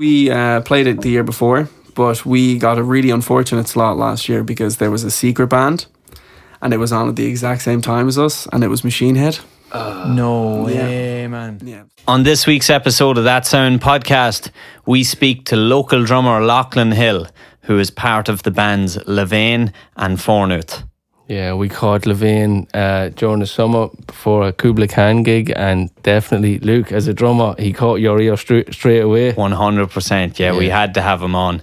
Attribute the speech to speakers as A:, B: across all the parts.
A: We played it the year before, but we got a really unfortunate slot last year because there was a secret band and it was on at the exact same time as us, and it was Machine Head.
B: No way, man.
A: Yeah.
B: On this week's episode of That Sound podcast, we speak to local drummer Lachlan Hill, who is part of the bands LeVein and Fornoth.
C: Yeah, we caught LeVein during the summer for a Kublai gig, and definitely Luke, as a drummer, he caught your ear straight away.
B: 100%, yeah, we had to have him on.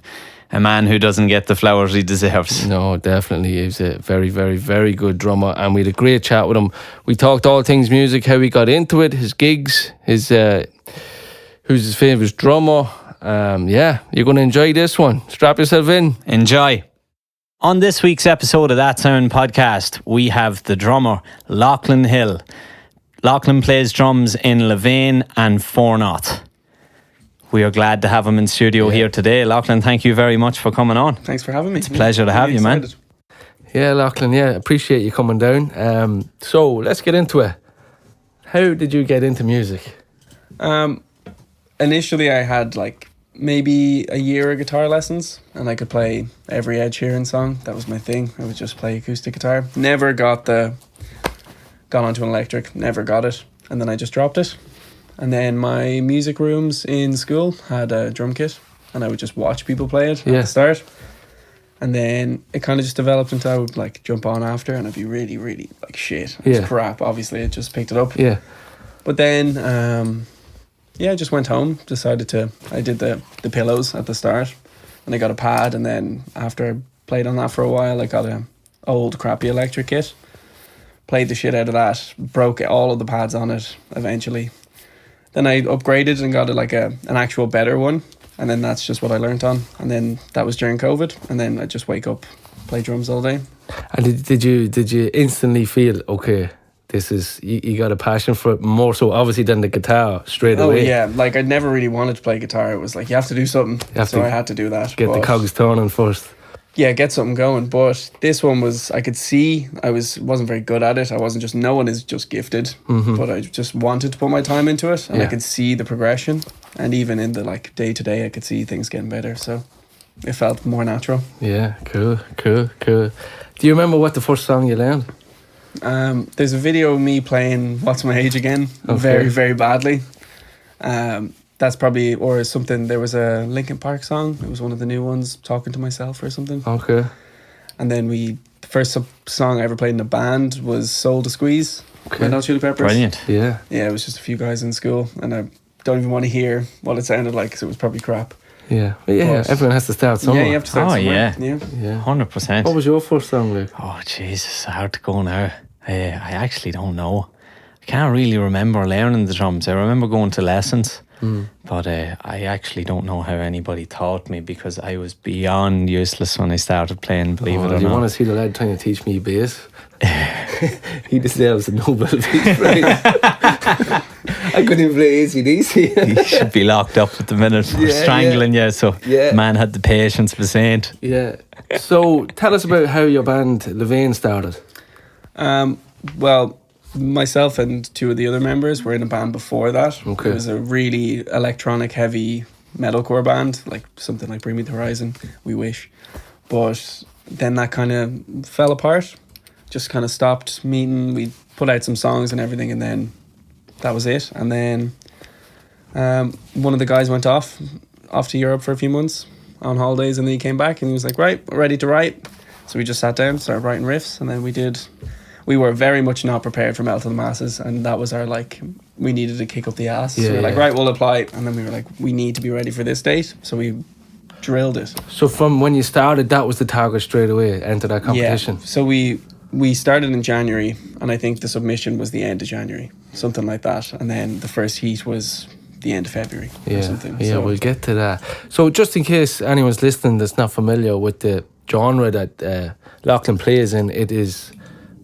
B: A man who doesn't get the flowers he deserves.
C: No, definitely. He's a very, very, very good drummer, and we had a great chat with him. We talked all things music, how he got into it, his gigs, his who's his favourite drummer. Yeah, you're going to enjoy this one. Strap yourself in.
B: Enjoy. On this week's episode of That Sound podcast, we have the drummer Lachlan Hill. Lachlan plays drums in LeVein and Fornoth. We are glad to have him in studio here today. Lachlan, thank you very much for coming on.
A: Thanks for having me.
B: It's a pleasure to have you, man.
C: Yeah, Lachlan, appreciate you coming down. So let's get into it. How did you get into music?
A: Initially, I had maybe a year of guitar lessons, and I could play every Ed Sheeran song. That was my thing. I would just play acoustic guitar. Never got onto an electric. Never got it, and then I just dropped it. And then my music rooms in school had a drum kit, and I would just watch people play it at the start. And then it kind of just developed into I would jump on after, and I'd be really, really shit. It was crap. Obviously, I just picked it up.
C: Yeah.
A: But then, I just went home. I did the pillows at the start, and I got a pad. And then after I played on that for a while, I got a old crappy electric kit. Played the shit out of that. Broke all of the pads on it eventually. Then I upgraded and got an actual better one, and then that's just what I learnt on. And then that was during COVID, and then I just wake up, play drums all day.
C: And did you instantly feel, okay, this is you got a passion for it more so obviously than the guitar straight away?
A: Oh yeah, I never really wanted to play guitar. It was you have to do something, so I had to do that.
C: Get the cogs turning first.
A: Yeah, get something going. But this one was, I could see I wasn't very good at it. No one is just gifted, but I just wanted to put my time into it, and I could see the progression. And even in the day to day, I could see things getting better. So it felt more natural.
C: Yeah, cool. Do you remember what the first song you learned?
A: There's a video of me playing What's My Age Again, very, very badly. That's probably, or something, there was a Linkin Park song, it was one of the new ones, Talking to Myself or something.
C: Okay.
A: And then the first song I ever played in a band was Soul to Squeeze, Red Hot Chili Peppers.
B: Brilliant.
A: Yeah, it was just a few guys in school, and I don't even want to hear what it sounded like, because it was probably crap.
C: Yeah, everyone has to start somewhere.
A: Yeah, you have to start somewhere.
B: Yeah, 100%.
C: What was your first song, Luke?
B: Oh, Jesus, hard to go now. I actually don't know. I can't really remember learning the drums. I remember going to lessons, but I actually don't know how anybody taught me, because I was beyond useless when I started playing, believe it or not.
C: Do you want to see the lad trying to teach me bass? He deserves a Nobel Peace Prize. I couldn't even play AC/DC.
B: He should be locked up at the minute for strangling you, so man had the patience for saying.
C: Yeah. So tell us about how your band LeVein started.
A: Well, myself and two of the other members were in a band before that.
C: Okay.
A: It was a really electronic, heavy metalcore band, something like Bring Me the Horizon, We Wish. But then that kind of fell apart. Just kind of stopped meeting. We put out some songs and everything, and then that was it. And then one of the guys went off to Europe for a few months on holidays, and then he came back and he was like, right, we're ready to write. So we just sat down, started writing riffs, and then we were very much not prepared for Melt of the Masses, and that was our we needed to kick up the ass. So we were right, we'll apply. And then we were we need to be ready for this date. So we drilled it.
C: So from when you started, that was the target straight away, enter that competition?
A: Yeah, so we started in January, and I think the submission was the end of January, something like that. And then the first heat was the end of February or something.
C: Yeah, we'll get to that. So just in case anyone's listening that's not familiar with the genre that Lachlan plays in, it is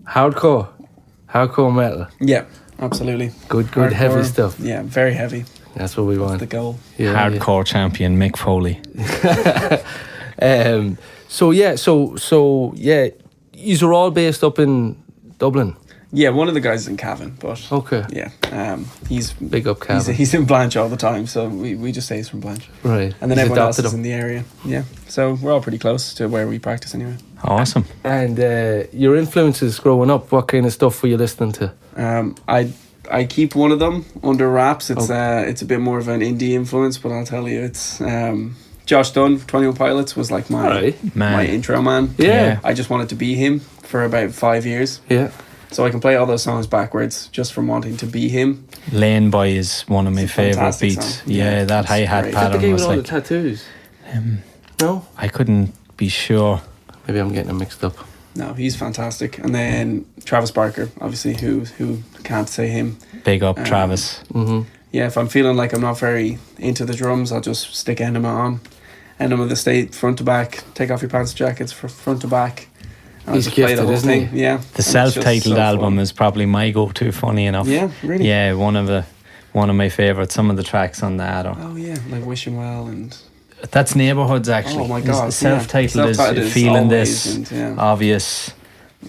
C: hardcore metal.
A: Yeah, absolutely.
C: Good hardcore, heavy stuff.
A: Yeah, very heavy.
C: That's what we want.
A: That's the goal.
C: Yeah,
B: hardcore champion Mick Foley.
C: So you're all based up in Dublin.
A: Yeah, one of the guys is in Cavan, but
C: Okay.
A: yeah, he's
C: Big up, Cavan.
A: he's in Blanche all the time, so we just say he's from Blanche.
C: Right.
A: And then
C: He's
A: everyone else
C: adopted
A: is
C: him.
A: in the area. Yeah, so we're all pretty close to where we practice anyway.
B: Awesome.
C: And your influences growing up, what kind of stuff were you listening to?
A: I keep one of them under wraps. It's a bit more of an indie influence, but I'll tell you, it's Josh Dunn, 21 Pilots, was like my
C: Alright.
B: Man.
A: my intro man.
C: Yeah.
A: I just wanted to be him for about 5 years.
C: Yeah.
A: So I can play all those songs backwards just from wanting to be him.
B: Lane Boy is one of my
A: It's a
B: favourite
A: fantastic
B: beats.
A: song.
B: Yeah,
A: Yeah,
B: that
A: it's
B: hi-hat
A: great.
C: Is that the
B: pattern
C: guy
B: was
C: with all the
B: like...
C: tattoos? No?
B: I couldn't be sure.
C: Maybe I'm getting them mixed up.
A: No, he's fantastic. And then Travis Barker, obviously, who can't say him.
B: Big up, Travis.
C: Mm-hmm.
A: Yeah, if I'm feeling like I'm not very into the drums, I'll just stick Enema on. Enema the State, front to back. Take off your pants jackets for front to back. And
C: He's
A: I'll just play the
C: gifted,
A: whole
C: isn't
A: thing.
C: he?
A: Yeah.
B: The self-titled album is probably my go-to, funny enough.
A: Yeah, really?
B: Yeah, one of my favourites. Some of the tracks on that are...
A: Oh, yeah, like Wishing Well and...
B: That's Neighbourhoods, actually.
A: Oh, my God.
B: Self-titled is
A: Self-titled is
B: Feeling
A: Always
B: This,
A: and, yeah.
B: Obvious,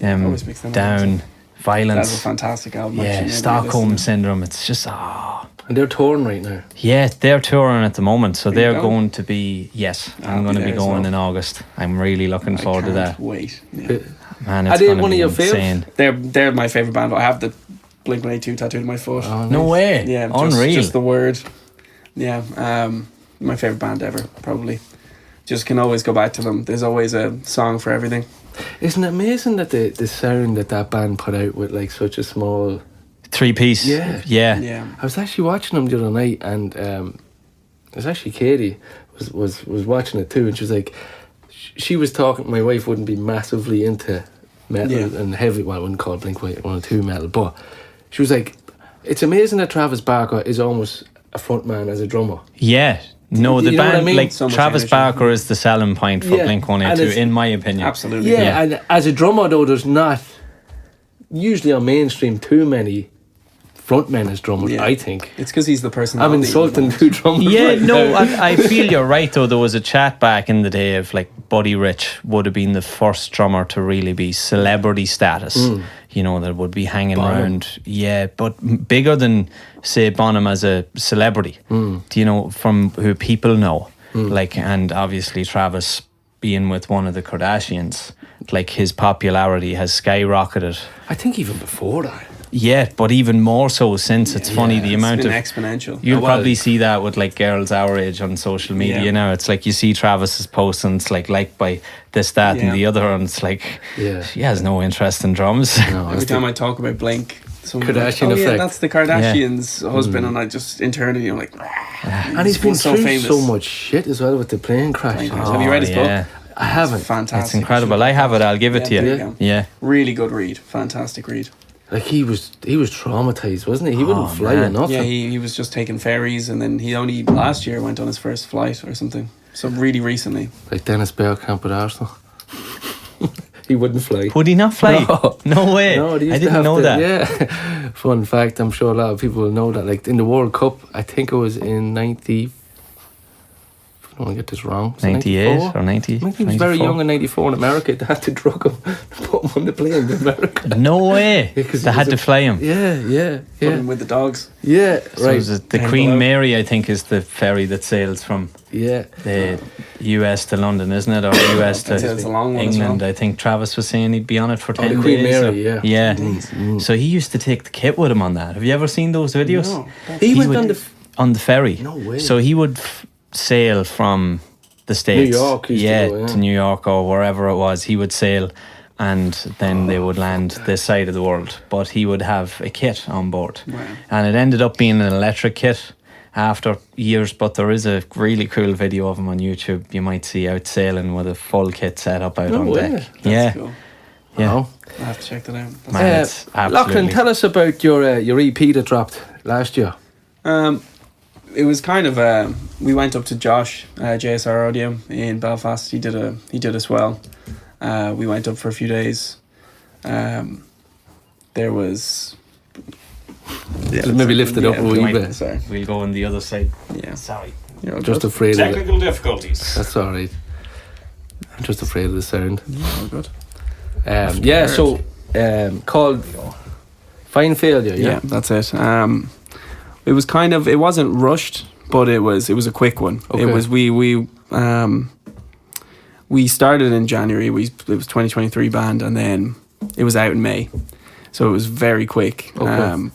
A: Always mix them up.
B: Down,
A: That's a
B: Violence.
A: fantastic album.
B: Yeah,
A: actually,
B: Stockholm
A: listening.
B: Syndrome. It's just,
C: And they're touring right now.
B: Yeah, they're touring at the moment, so
A: Are you
B: they're
A: going?
B: going to be... Yes,
A: I'll
B: I'm going to
A: be
B: be
A: there as
B: going
A: well.
B: in August. I'm really looking
A: I
B: forward to
A: can't
B: that.
A: wait. Yeah.
B: Man,
C: Are
B: it's
C: they
B: going to
C: one of
B: be
C: your faves?
B: insane.
A: They're my favourite band. I have the Blink-182 tattooed on my foot.
C: Oh,
B: No
C: nice.
B: way.
A: Yeah,
B: Unreal.
A: Just the word. Yeah, my favourite band ever, probably. Just can always go back to them. There's always a song for everything.
C: Isn't it amazing that the sound that band put out with like such a small...
B: 3-piece.
C: Yeah.
B: Yeah.
A: Yeah.
C: I was actually watching them the other night, and it was actually Katie was watching it too, and she was like, she was talking. My wife wouldn't be massively into metal
A: Yeah.
C: and heavy. Well, I wouldn't call Blink-182 metal, but she was like, it's amazing that Travis Barker is almost a frontman as a drummer.
B: Yeah. No, the
C: You know what I
B: band,
C: mean?
B: like
A: So much
B: Travis
A: energy.
B: Barker is the selling point for
C: Yeah,
B: Blink
C: and
B: 182,
C: it's-
B: in my opinion.
A: Absolutely.
C: Yeah,
B: Yeah.
C: and as a drummer though, there's not usually on mainstream too many frontmen as drummers.
A: Yeah.
C: I think
A: It's because he's the person.
C: I'm insulting two drummers.
B: Yeah,
C: right
B: no,
C: now.
B: I feel you're right though. There was a chat back in the day of like Buddy Rich would have been the first drummer to really be celebrity status. You know, that would be hanging
C: Bonham.
B: around. Yeah, but bigger than say Bonham as a celebrity. Do you know, from who people know? Like, and obviously Travis being with one of the Kardashians, like his popularity has skyrocketed.
C: I think even before that.
B: Yeah, but even more so since it's funny the amount
A: been
B: of
A: exponential.
B: you'll
C: well-
B: probably see that with like girls our age on social media.
A: Yeah.
B: You know, it's like you see Travis's posts and it's like liked by this, that, and
A: Yeah.
B: the other, and it's like
C: Yeah.
B: she has no interest in drums.
C: No,
A: Every time I talk about Blink, someone's
C: Kardashian
A: like, oh,
C: effect.
A: yeah, that's the Kardashians' husband, and I just internally I'm like,
C: And he's been
A: so
C: through
A: famous.
C: so much shit as well with the plane crash.
A: Plane crash. Have you read his book?
B: yeah.
C: I haven't.
A: Fantastic.
B: It's incredible. I have it. I'll give it to
A: Yeah,
B: you.
A: there you go.
B: Yeah.
A: Really good read. Fantastic read.
C: Like he was traumatized, wasn't he? He wouldn't fly
B: man.
C: or nothing.
A: Yeah, he was just taking ferries, and then he only last year went on his first flight or something. So really recently.
C: Like Dennis Bergkamp with Arsenal. He wouldn't fly.
B: Would he not fly? No, way.
C: No, they used
B: I
C: to
B: didn't
C: have
B: know
C: to-
B: that.
C: Yeah. Fun fact, I'm sure a lot of people will know that. Like in the World Cup, I think it was in 90. I don't want to get this wrong. Was it
B: 98
C: 94?
B: or 90?
C: I think he was very
B: 94?
C: young in 94 in America. They had to drug him and put him on the plane to America.
B: No way.
C: Yeah, 'cause
B: They
C: he
B: had
C: was
B: to fly him.
C: Yeah.
A: Putting with the dogs.
C: Yeah,
B: So
C: right.
B: is it the
A: Down
B: Queen
A: below.
B: Mary, I think, is the ferry that sails from
C: Yeah.
B: the US to London, isn't it? Or US to
A: It's a long one as
B: England.
A: well.
B: I think Travis was saying he'd be on it for 10
C: the Queen
B: days.
C: Mary, yeah.
B: Yeah. So he used to take the kit with him on that. Have you ever seen those videos?
A: No.
C: He went
B: would-
C: on the...
B: On the ferry.
C: No way.
B: So he would sail from the States.
C: York he used to
B: yeah,
C: go, yeah.
B: to New York or wherever it was. He would sail and then they would land this side of the world. But he would have a kit on board.
A: Wow.
B: And it ended up being an electric kit after years, but there is a really cool video of him on YouTube. You might see out sailing with a full kit set up out
C: No
B: on
C: way.
B: deck.
A: That's
B: yeah,
A: cool.
B: yeah.
C: Oh.
A: I have to check that out. That's
B: Man, it's
C: Lachlan,
B: absolutely...
C: tell us about your EP that dropped last year.
A: It was kind of we went up to Josh JSR Audio in Belfast. He did a swell. We went up for a few days. There was
C: Maybe lift it up a wee
B: might-
C: bit.
A: Sorry.
B: We'll go on the other side.
A: Yeah.
B: Sorry.
A: You're all
C: Just
A: good.
C: afraid of it.
B: Technical difficulties.
C: That's all right. I'm just afraid of the sound.
A: All good.
C: Yeah, so called Fine failure,
A: Yeah, that's it. It was kind of, it wasn't rushed, but it was a quick one.
C: Okay.
A: It was we started in January. It was 2023 band, and then it was out in May, so it was very quick.
C: Okay.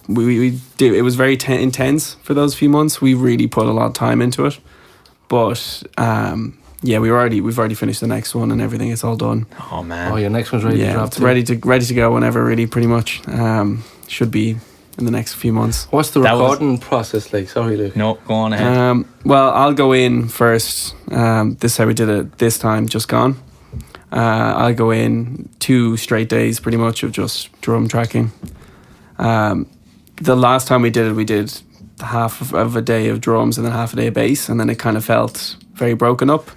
A: It was very intense for those few months. We really put a lot of time into it, but we've already finished the next one and everything. It's all done.
B: Oh man.
C: Oh, your next one's ready to drop.
A: It's ready to go whenever. Really, pretty much. Should be in the next few months.
C: What's the recording process like? Sorry, Luke.
B: No, go on ahead.
A: Well, I'll go in first. This is how we did it this time, just gone. I'll go in 2 straight days pretty much of just drum tracking. The last time we did half of a day of drums and then half a day of bass, and then it kind of felt very broken up.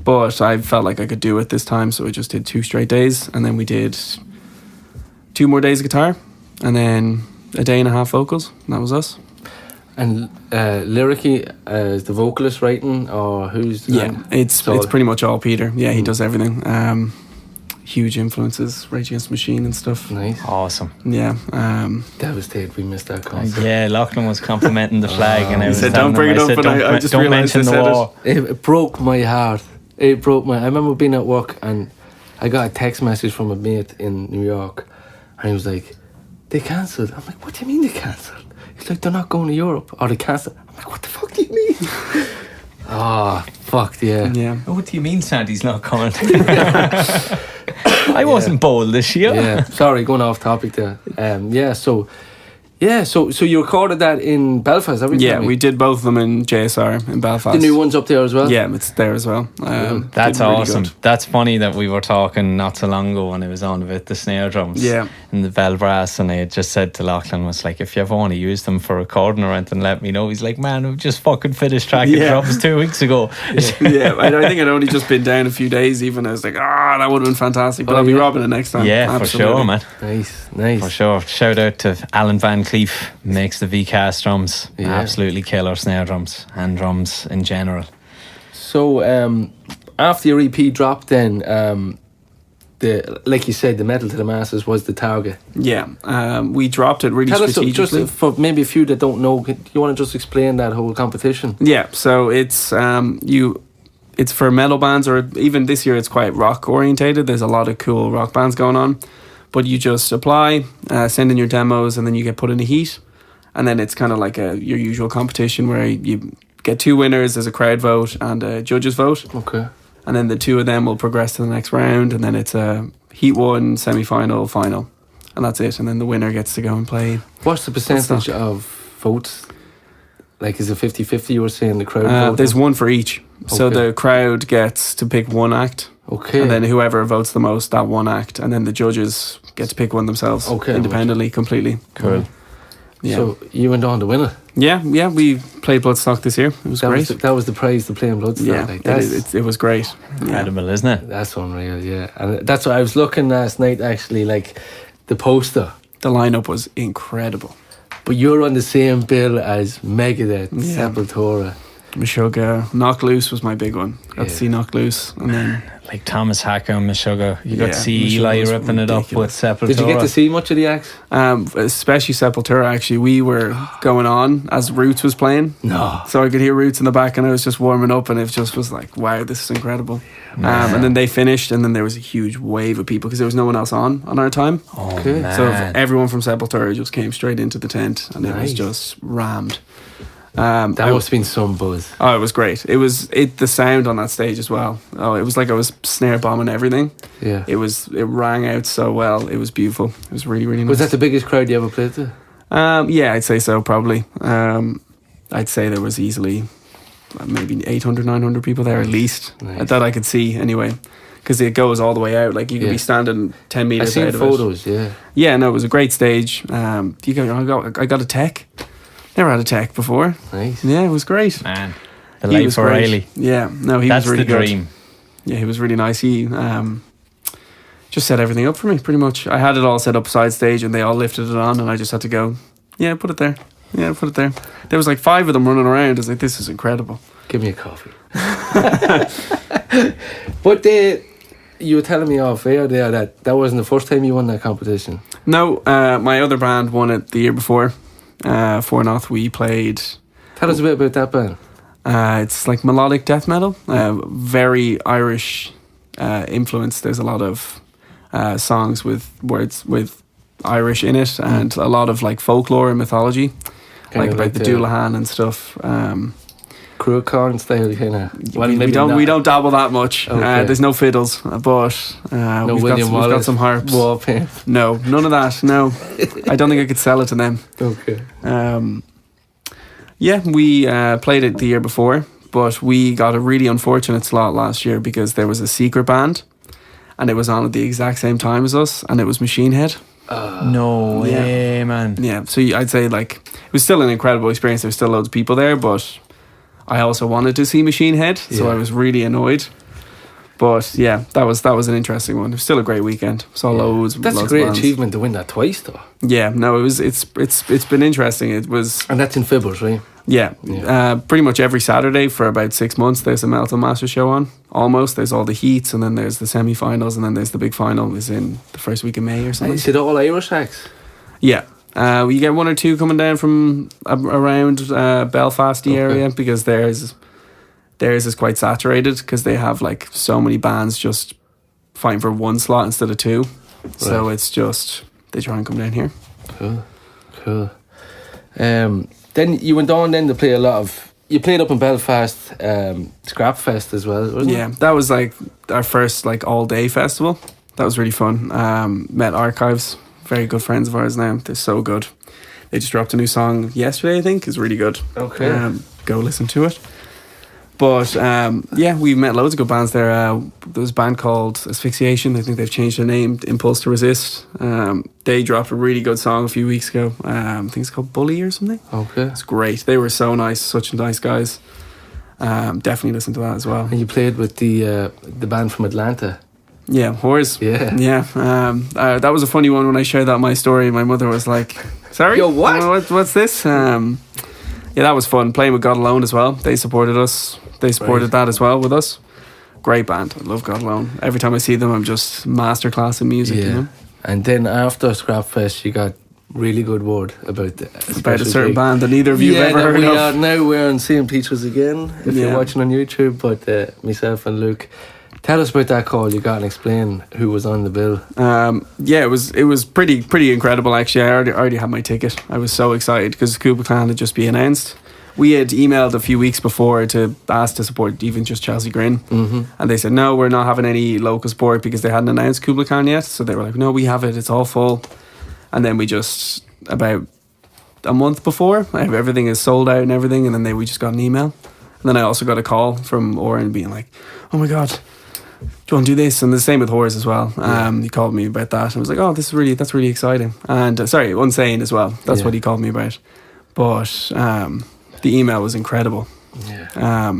A: But I felt like I could do it this time, so I just did 2 straight days, and then we did 2 more days of guitar, and then a day and a half vocals, and that was us.
C: And lyrically, is the vocalist writing, or who's?
A: It's pretty much all Peter. Yeah, he does everything. Huge influences, Rage Against the Machine and stuff.
C: Nice.
B: Awesome.
A: Yeah.
C: Devastated we missed that concert.
B: Yeah, Lachlan was complimenting the flag, and I
A: he
B: was
A: said,
B: telling
A: "Don't bring
B: him,
A: it up,"
B: said,
A: and I just
B: don't
A: realised
B: mention
A: I
B: the
A: said
B: war.
C: It broke my heart. I remember being at work and I got a text message from a mate in New York, and he was like, "They cancelled." I'm like, "What do you mean they cancelled?" He's like, "They're not going to Europe, or they cancelled." I'm like, "What the fuck do you mean?" Fuck yeah.
A: Yeah.
B: What do you mean Sandy's not coming? I wasn't bold this year.
C: Yeah, sorry, going off topic there. So you recorded that in Belfast, every time?
A: We did both of them in JSR in Belfast.
C: The new one's up there as well?
A: Yeah, it's there as well.
B: That's
A: did really
B: awesome.
A: good.
B: That's funny that we were talking not so long ago when it was on with the snare drums and the bell brass, and I had just said to Lachlan, was like, if you ever want to use them for recording or anything, let me know. He's like, man, I've just fucking finished tracking drums 2 weeks ago.
A: I think I'd only just been down a few days even. I was like, that would have been fantastic, but I'll be robbing it next time.
B: Yeah,
A: Absolutely.
B: for sure, man.
C: Nice.
B: For sure. Shout out to Alan Van Cleef, makes the VCast drums. Absolutely killer snare drums and drums in general.
C: So after your EP dropped, then like you said, the Metal to the Masses was the target.
A: Yeah, we dropped it really strategically.
C: Just for maybe a few that don't know, do you want to just explain that whole competition?
A: Yeah, so it's it's for metal bands, or even this year it's quite rock orientated. There's a lot of cool rock bands going on, but you just apply, send in your demos, and then you get put in a heat. And then it's kind of like your usual competition where you get 2 winners. There's a crowd vote and a judges vote.
C: Okay.
A: And then the 2 of them will progress to the next round. And then it's a heat 1, semi-final, final. And that's it. And then the winner gets to go and play.
C: What's the percentage of votes? Like, is it 50-50 you were saying, the crowd vote?
A: There's 1 for each. Okay. So the crowd gets to pick 1 act.
C: Okay.
A: And then whoever votes the most, that 1 act. And then the judges get to pick one themselves. Okay. Independently, completely.
B: Cool.
C: Yeah. So you went on to win it.
A: Yeah, we played Bloodstock this year. It was great.
C: That was the prize to play in Bloodstock.
A: Yeah, it was great.
B: Incredible, isn't it?
C: That's unreal, yeah. And that's what I was looking last night, actually, like the poster.
A: The lineup was incredible.
C: But you're on the same bill as Megadeth, Sepultura.
A: Meshuggah. Knock Loose was my big one. Got to see Knock Loose. And then
B: like Thomas Hacker and Meshuggah. You got to see Eli ripping it up with Sepultura.
C: Did you get to see much of the acts?
A: Especially Sepultura, actually. We were going on as Roots was playing.
C: No.
A: So I could hear Roots in the back, and I was just warming up, and it just was like, wow, this is incredible. And then they finished, and then there was a huge wave of people because there was no one else on our time.
C: Okay.
B: Man.
A: So everyone from Sepultura just came straight into the tent, and it was just rammed.
C: That must have been some buzz.
A: Oh, it was great. It was the sound on that stage as well. Oh, it was like I was snare bombing everything.
C: Yeah.
A: It rang out so well. It was beautiful. It was really, really nice.
C: Was that the biggest crowd you ever played to?
A: Yeah, I'd say so, probably. I'd say there was easily maybe 800, 900 people there at least.
C: Nice.
A: That I could see anyway. Because it goes all the way out. Like you could be standing 10 metres out of it.
C: I've seen photos, yeah.
A: Yeah, no, it was a great stage. I got a tech. Never had a tech before.
C: Nice.
A: Yeah, it was great.
B: Man, the life for Riley.
A: Yeah, no, he was really good.
B: That's the dream.
A: Yeah, he was really nice. He just set everything up for me, pretty much. I had it all set up side stage, and they all lifted it on, and I just had to go, yeah, put it there. Yeah, put it there. There was like 5 of them running around. I was like, this is incredible.
C: Give me a coffee. But you were telling me off air there that wasn't the first time you won that competition.
A: No, my other band won it the year before. Fornoth, we played.
C: Tell us a bit about that band.
A: It's like melodic death metal, very Irish influence. There's a lot of songs with words with Irish in it, and a lot of like folklore and mythology, like about the Dullahan and stuff.
C: Cruachan style kind of. Well,
A: we don't dabble that much. Okay. There's no fiddles, but we've got some harps.
C: Wall paint.
A: No, none of that. No, I don't think I could sell it to them.
C: Okay.
A: Yeah, we played it the year before, but we got a really unfortunate slot last year because there was a secret band, and it was on at the exact same time as us, and it was Machine Head.
B: No way, man.
A: Yeah, so I'd say like it was still an incredible experience. There was still loads of people there, but I also wanted to see Machine Head, so I was really annoyed. But yeah, that was an interesting one. It was still a great weekend. Saw loads.
C: That's
A: loads
C: a great
A: of bands.
C: achievement to win that twice, though.
A: Yeah, no, it's been interesting. It was,
C: and that's in Fibbles, right?
A: Yeah. Pretty much every Saturday for about 6 months. There's a Melton Master show on. Almost. There's all the heats, and then there's the semi-finals, and then there's the big final. Is in the first week of May or something.
C: Is it all Irish acts?
A: Yeah. You get one or two coming down from around Belfast area because theirs is quite saturated because they have like so many bands just fighting for one slot instead of two. Right. So it's just they try and come down here.
C: Cool. Then you went on then to play a lot of. You played up in Belfast, Scrap Fest as well, wasn't it?
A: Yeah, that was like our first like all day festival. That was really fun. Met Archives, very good friends of ours now. They're so good. They just dropped a new song yesterday, I think. It's really good.
C: Okay.
A: Go listen to it. But yeah, we met loads of good bands there. There was a band called Asphyxiation. I think they've changed their name, Impulse to Resist. They dropped a really good song a few weeks ago. I think it's called Bully or something.
C: Okay.
A: It's great. They were so nice, such nice guys. Definitely listen to that as well.
C: And you played with the band from Atlanta.
A: Yeah, Whores.
C: Yeah.
A: That was a funny one when I shared that my story. My mother was like, "Sorry,
C: yo, what?
A: What's this?" Yeah, that was fun. Playing with God Alone as well. They supported us. They supported that as well with us. Great band. I love God Alone. Every time I see them, I'm just masterclass in music.
C: Yeah.
A: You know?
C: And then after Scrapfest, you got really good word about
A: a certain band that neither of you have ever heard of.
C: Now we're on Seeing Teachers again, if you're watching on YouTube. But myself and Luke, tell us about that call you got and explain who was on the bill.
A: Yeah, it was pretty incredible actually. I already had my ticket. I was so excited because Kublai Clan had just been announced. We had emailed a few weeks before to ask to support even just Chelsea Grin, and they said no, we're not having any local support because they hadn't announced Kublai Khan yet. So they were like, no, we have it, it's all full. And then we just about a month before, everything is sold out and everything, and then we just got an email. And then I also got a call from Oren being like, oh my god, do you want to do this? And the same with Whores as well. He called me about that and was like, oh, that's really exciting. And Unsane as well, that's what he called me about. But the email was incredible.
C: Yeah.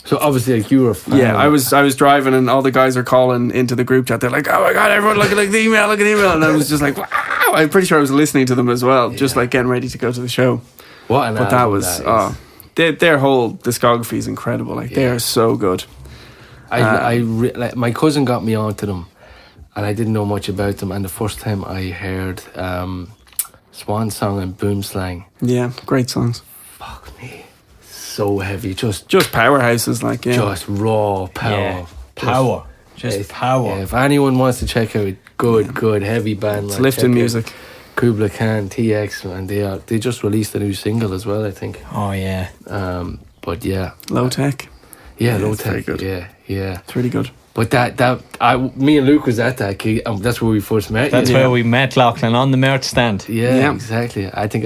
C: So obviously, like, you were a fan.
A: Yeah, I was driving and all the guys are calling into the group chat. They're like, "Oh my god, everyone look at the email, and I was just like, "Wow!" I'm pretty sure I was listening to them as well, just like getting ready to go to the show.
C: What an
A: but that was their whole discography is incredible. Like they are so good.
C: Like my cousin got me onto them, and I didn't know much about them. And the first time I heard Swan Song and Boom Slang,
A: yeah, great songs.
C: Fuck me, so heavy, just
A: powerhouses, like
C: just raw power,
B: power.
C: Yeah, if anyone wants to check out good heavy band,
A: it's lifting music.
C: Kublai Khan, TX, and they just released a new single as well, I think.
B: Oh yeah.
C: But yeah,
A: Low Tech.
C: Yeah, Low Tech.
A: Very good.
C: Yeah,
A: it's really good.
C: But me and Luke was at that gig. That's where we first met.
B: That's where we met Lachlan on the merch stand.
C: Yeah, exactly. I think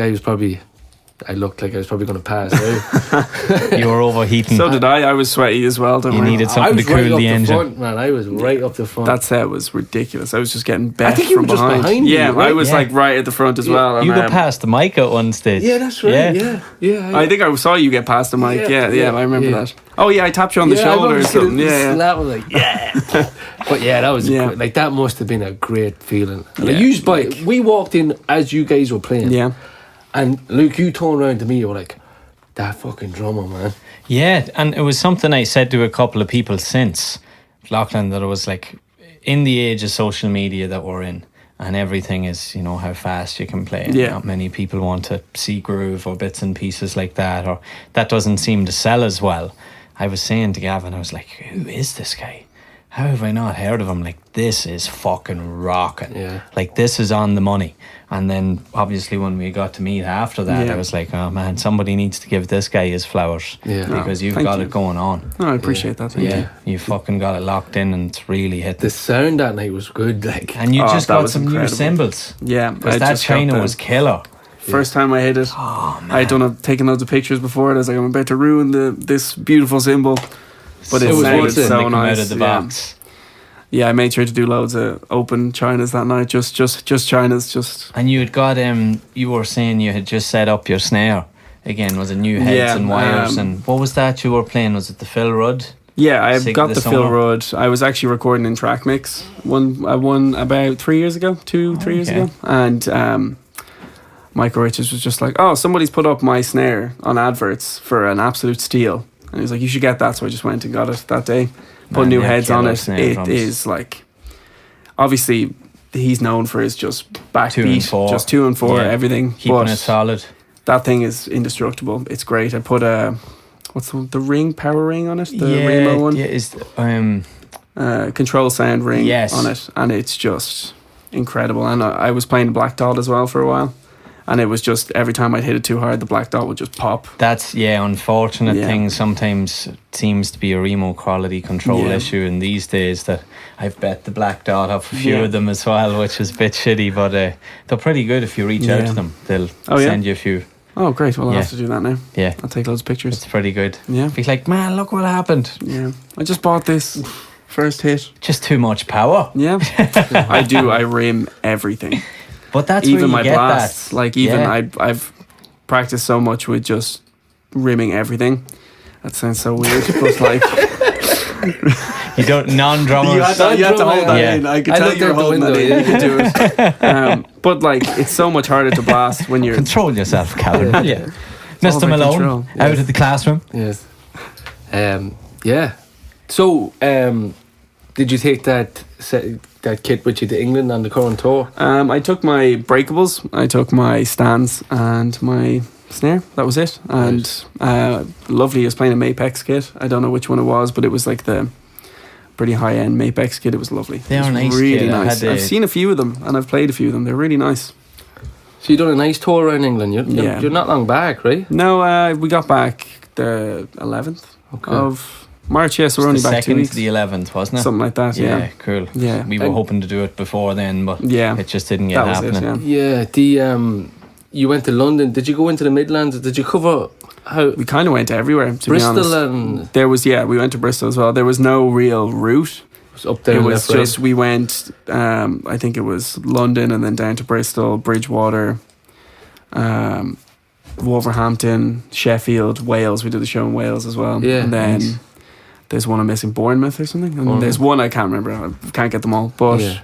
C: I looked like I was probably going to pass out.
B: You were overheating.
A: So did I. I was sweaty as well.
B: You needed something to cool the engine.
C: Front, man. I was right up the front.
A: That set was ridiculous. I was just getting bent from
C: just behind
A: you. Yeah,
C: right?
A: I was like right at the front as well.
B: You got past the mic at one stage.
C: Yeah, that's right. Yeah.
A: I think I saw you get past the mic. Yeah, I remember that. Oh yeah, I tapped you on the shoulder or something.
C: Slap was like, yeah. But yeah, that was like that must have been a great feeling. Like, we walked in as you guys were playing.
A: Yeah.
C: And Luke, you turned around to me, you were like, that fucking drummer, man.
B: Yeah, and it was something I said to a couple of people since Lachlan, that it was like, in the age of social media that we're in, and everything is, you know, how fast you can play.
A: Yeah.
B: Not many people want to see groove or bits and pieces like that, or that doesn't seem to sell as well. I was saying to Gavin, I was like, who is this guy? How have I not heard of him? Like, this is fucking rocking.
C: Yeah.
B: Like, this is on the money. And then, obviously, when we got to meet after that,
A: Yeah.
B: I was like, oh, man, somebody needs to give this guy his flowers.
C: Yeah.
B: Because you've
A: thank
B: got
A: you.
B: it going on.
A: No, I appreciate that. Thank you.
B: You fucking got it locked in and it's really hit.
C: The sound that night was good. Like,
B: And you
A: Oh,
B: just
A: that
B: got
A: was
B: some
A: incredible.
B: new cymbals.
A: Yeah,
B: Because
A: I
B: that
A: just got
B: China
A: the
B: was killer.
A: first time I hit it.
B: Oh, man.
A: I'd taken loads of pictures before it. I was like, I'm about to ruin this beautiful cymbal. But
C: So
A: it
C: was
A: sounded
C: worth it.
A: so
B: They come
A: nice.
B: out of the
A: yeah.
B: box.
A: Yeah, I made sure to do loads of open Chinas that night. Just Chinas, just.
B: And you had got, you were saying you had just set up your snare. Again, was it new heads
A: Yeah,
B: and wires? And what was that you were playing? Was it the Phil Rudd?
A: Yeah, I've
B: Sig
A: got
B: the
A: the Phil
B: summer.
A: Rudd. I was actually recording in Track Mix. I won about 3 years ago, 3 years
B: okay.
A: ago. And Michael Richards was just like, oh, somebody's put up my snare on adverts for an absolute steal. And he was like, you should get that. So I just went and got it that day. Put
B: Man,
A: new
B: they're
A: heads on
B: killer
A: it.
B: snare
A: It
B: drums.
A: is like, obviously, he's known for his just
B: 2 and
A: backbeat,
B: 4.
A: just 2 and 4,
B: Yeah.
A: everything.
B: Keeping
A: But
B: it solid.
A: that thing is indestructible. It's great. I put what's the ring, power ring on it? The Remo one?
B: Yeah, is
A: Control sound ring
B: Yes.
A: on it, and it's just incredible. And I was playing Black Dot as well for a while, and it was just every time I'd hit it too hard, the Black Dot would just pop.
B: that's unfortunate
A: Yeah.
B: thing. Sometimes it seems to be a Remo quality control
A: Yeah.
B: issue in these days that I've bet the Black Dot off a few
A: Yeah.
B: of them as well, which is a bit shitty, but they're pretty good if you reach out
A: Yeah.
B: to them. They'll
A: Oh, yeah?
B: send you a few.
A: Oh, great! Well, I'll
B: Yeah.
A: have to do that now.
B: Yeah,
A: I'll take loads of pictures.
B: it's pretty good.
A: Yeah,
B: Be like, man, look what happened.
A: yeah. I just bought this first hit.
B: Just too much power.
A: Yeah, I do. I rim everything,
B: But that's
A: even
B: where
A: my
B: you get
A: blasts.
B: that.
A: Like even
B: Yeah.
A: I've practiced so much with just rimming everything. That sounds so weird, but like.
B: You don't non-drummers.
A: You have to hold that
B: Yeah.
A: in. I could
C: I
A: tell
C: looked
A: you were
C: out the
A: holding that
C: window,
A: in. You could do it. But like, it's so much harder to blast when you're.
B: Control yourself, Calvin. Yeah.
A: all
B: Mr.
A: about
B: Malone,
A: control.
B: out
C: Yes.
B: of the classroom.
C: yes. Yeah. So, did you take that kit with you to England on the current tour?
A: I took my breakables, I took my stands, and my snare. That was it. And lovely. I was playing a Mapex kit. I don't know which one it was, but it was like the pretty high end Mapex kit. It was lovely.
B: They
A: It was
B: are nice
A: Really
B: kit. I
A: nice.
B: had
A: I've seen a few of them, and I've played a few of them. They're really nice.
C: So you done a nice tour around England.
A: Yeah.
C: You're not long back, right?
A: No, we got back the 11th of March. Yes, we're only
B: the
A: back 2
B: 2nd
A: weeks.
B: to the 11th, wasn't it?
A: Something like that. Yeah.
B: Cool.
A: Yeah.
B: We were
C: And-
B: hoping to do it before then, but
A: Yeah.
B: it just didn't get
A: That was
B: happening.
A: it. Yeah.
C: Yeah. You went to London. Did you go into the Midlands? Did you cover how
A: We kind of went everywhere. To be honest.
C: Bristol and
A: There was we went to Bristol as well. There was no real route.
C: was up there?
A: It
C: and
A: was
C: left,
A: just we went. I think it was London and then down to Bristol, Bridgewater, Wolverhampton, Sheffield, Wales. We did the show in Wales as well.
C: Yeah,
A: and then
C: nice.
A: there's one I'm missing, Bournemouth or something. And
C: Bournemouth.
A: there's one I can't remember. I can't get them all. But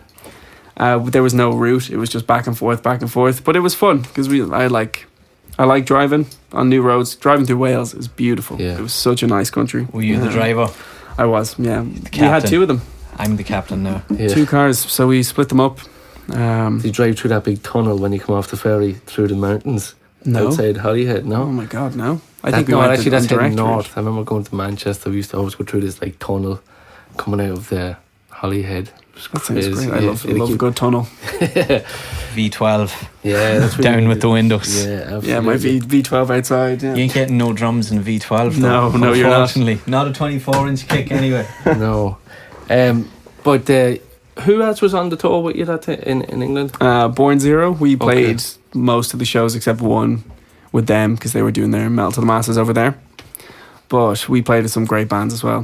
A: there was no route. It was just back and forth, back and forth. But it was fun because I like driving on new roads. Driving through Wales is beautiful.
C: Yeah.
A: It was such a nice country.
B: Were you the
A: Yeah.
B: driver?
A: I was. Yeah, we had
B: captain.
A: 2 of them.
B: I'm the captain now.
C: Yeah.
A: 2 cars, so we split them up.
C: You drive through that big tunnel when you come off the ferry through the mountains
A: No.
C: outside Holyhead.
A: Oh
C: No,
A: my god, no! I
C: That-
A: think we
C: no.
A: went
C: Actually,
A: to
C: that's heading
A: direct route.
C: north. I remember going to Manchester. We used to always go through this like tunnel coming out of the Holyhead.
A: That sounds
C: Crazy,
A: great. I
C: yeah.
A: love
C: It'll
A: a
C: keep-
A: good tunnel.
B: V12
C: Yeah, that's
B: down with the windows.
C: Yeah, absolutely.
A: Yeah, my V12 outside. Yeah.
B: You ain't getting no drums in V12.
A: No,
B: though,
A: no, you're not.
B: unfortunately. Not a 24-inch kick anyway.
C: No, but who else was on the tour with you that in England?
A: Born Zero. We played most of the shows except one with them because they were doing their Metal to the Masses over there. But we played with some great bands as well.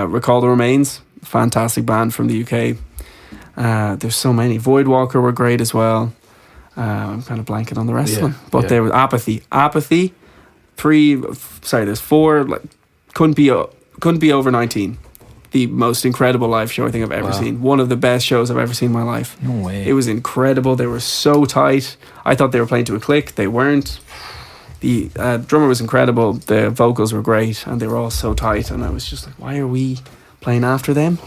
A: Recall the Remains, fantastic band from the UK. There's so many. Voidwalker were great as well. I'm kind of blanking on the rest of them. But there was Apathy. There's 4. Like, couldn't be over 19. The most incredible live show I think I've ever seen. One of the best shows I've ever seen in my life.
B: No way.
A: It was incredible. They were so tight. I thought they were playing to a click. They weren't. The drummer was incredible. The vocals were great, and they were all so tight. And I was just like, why are we playing after them?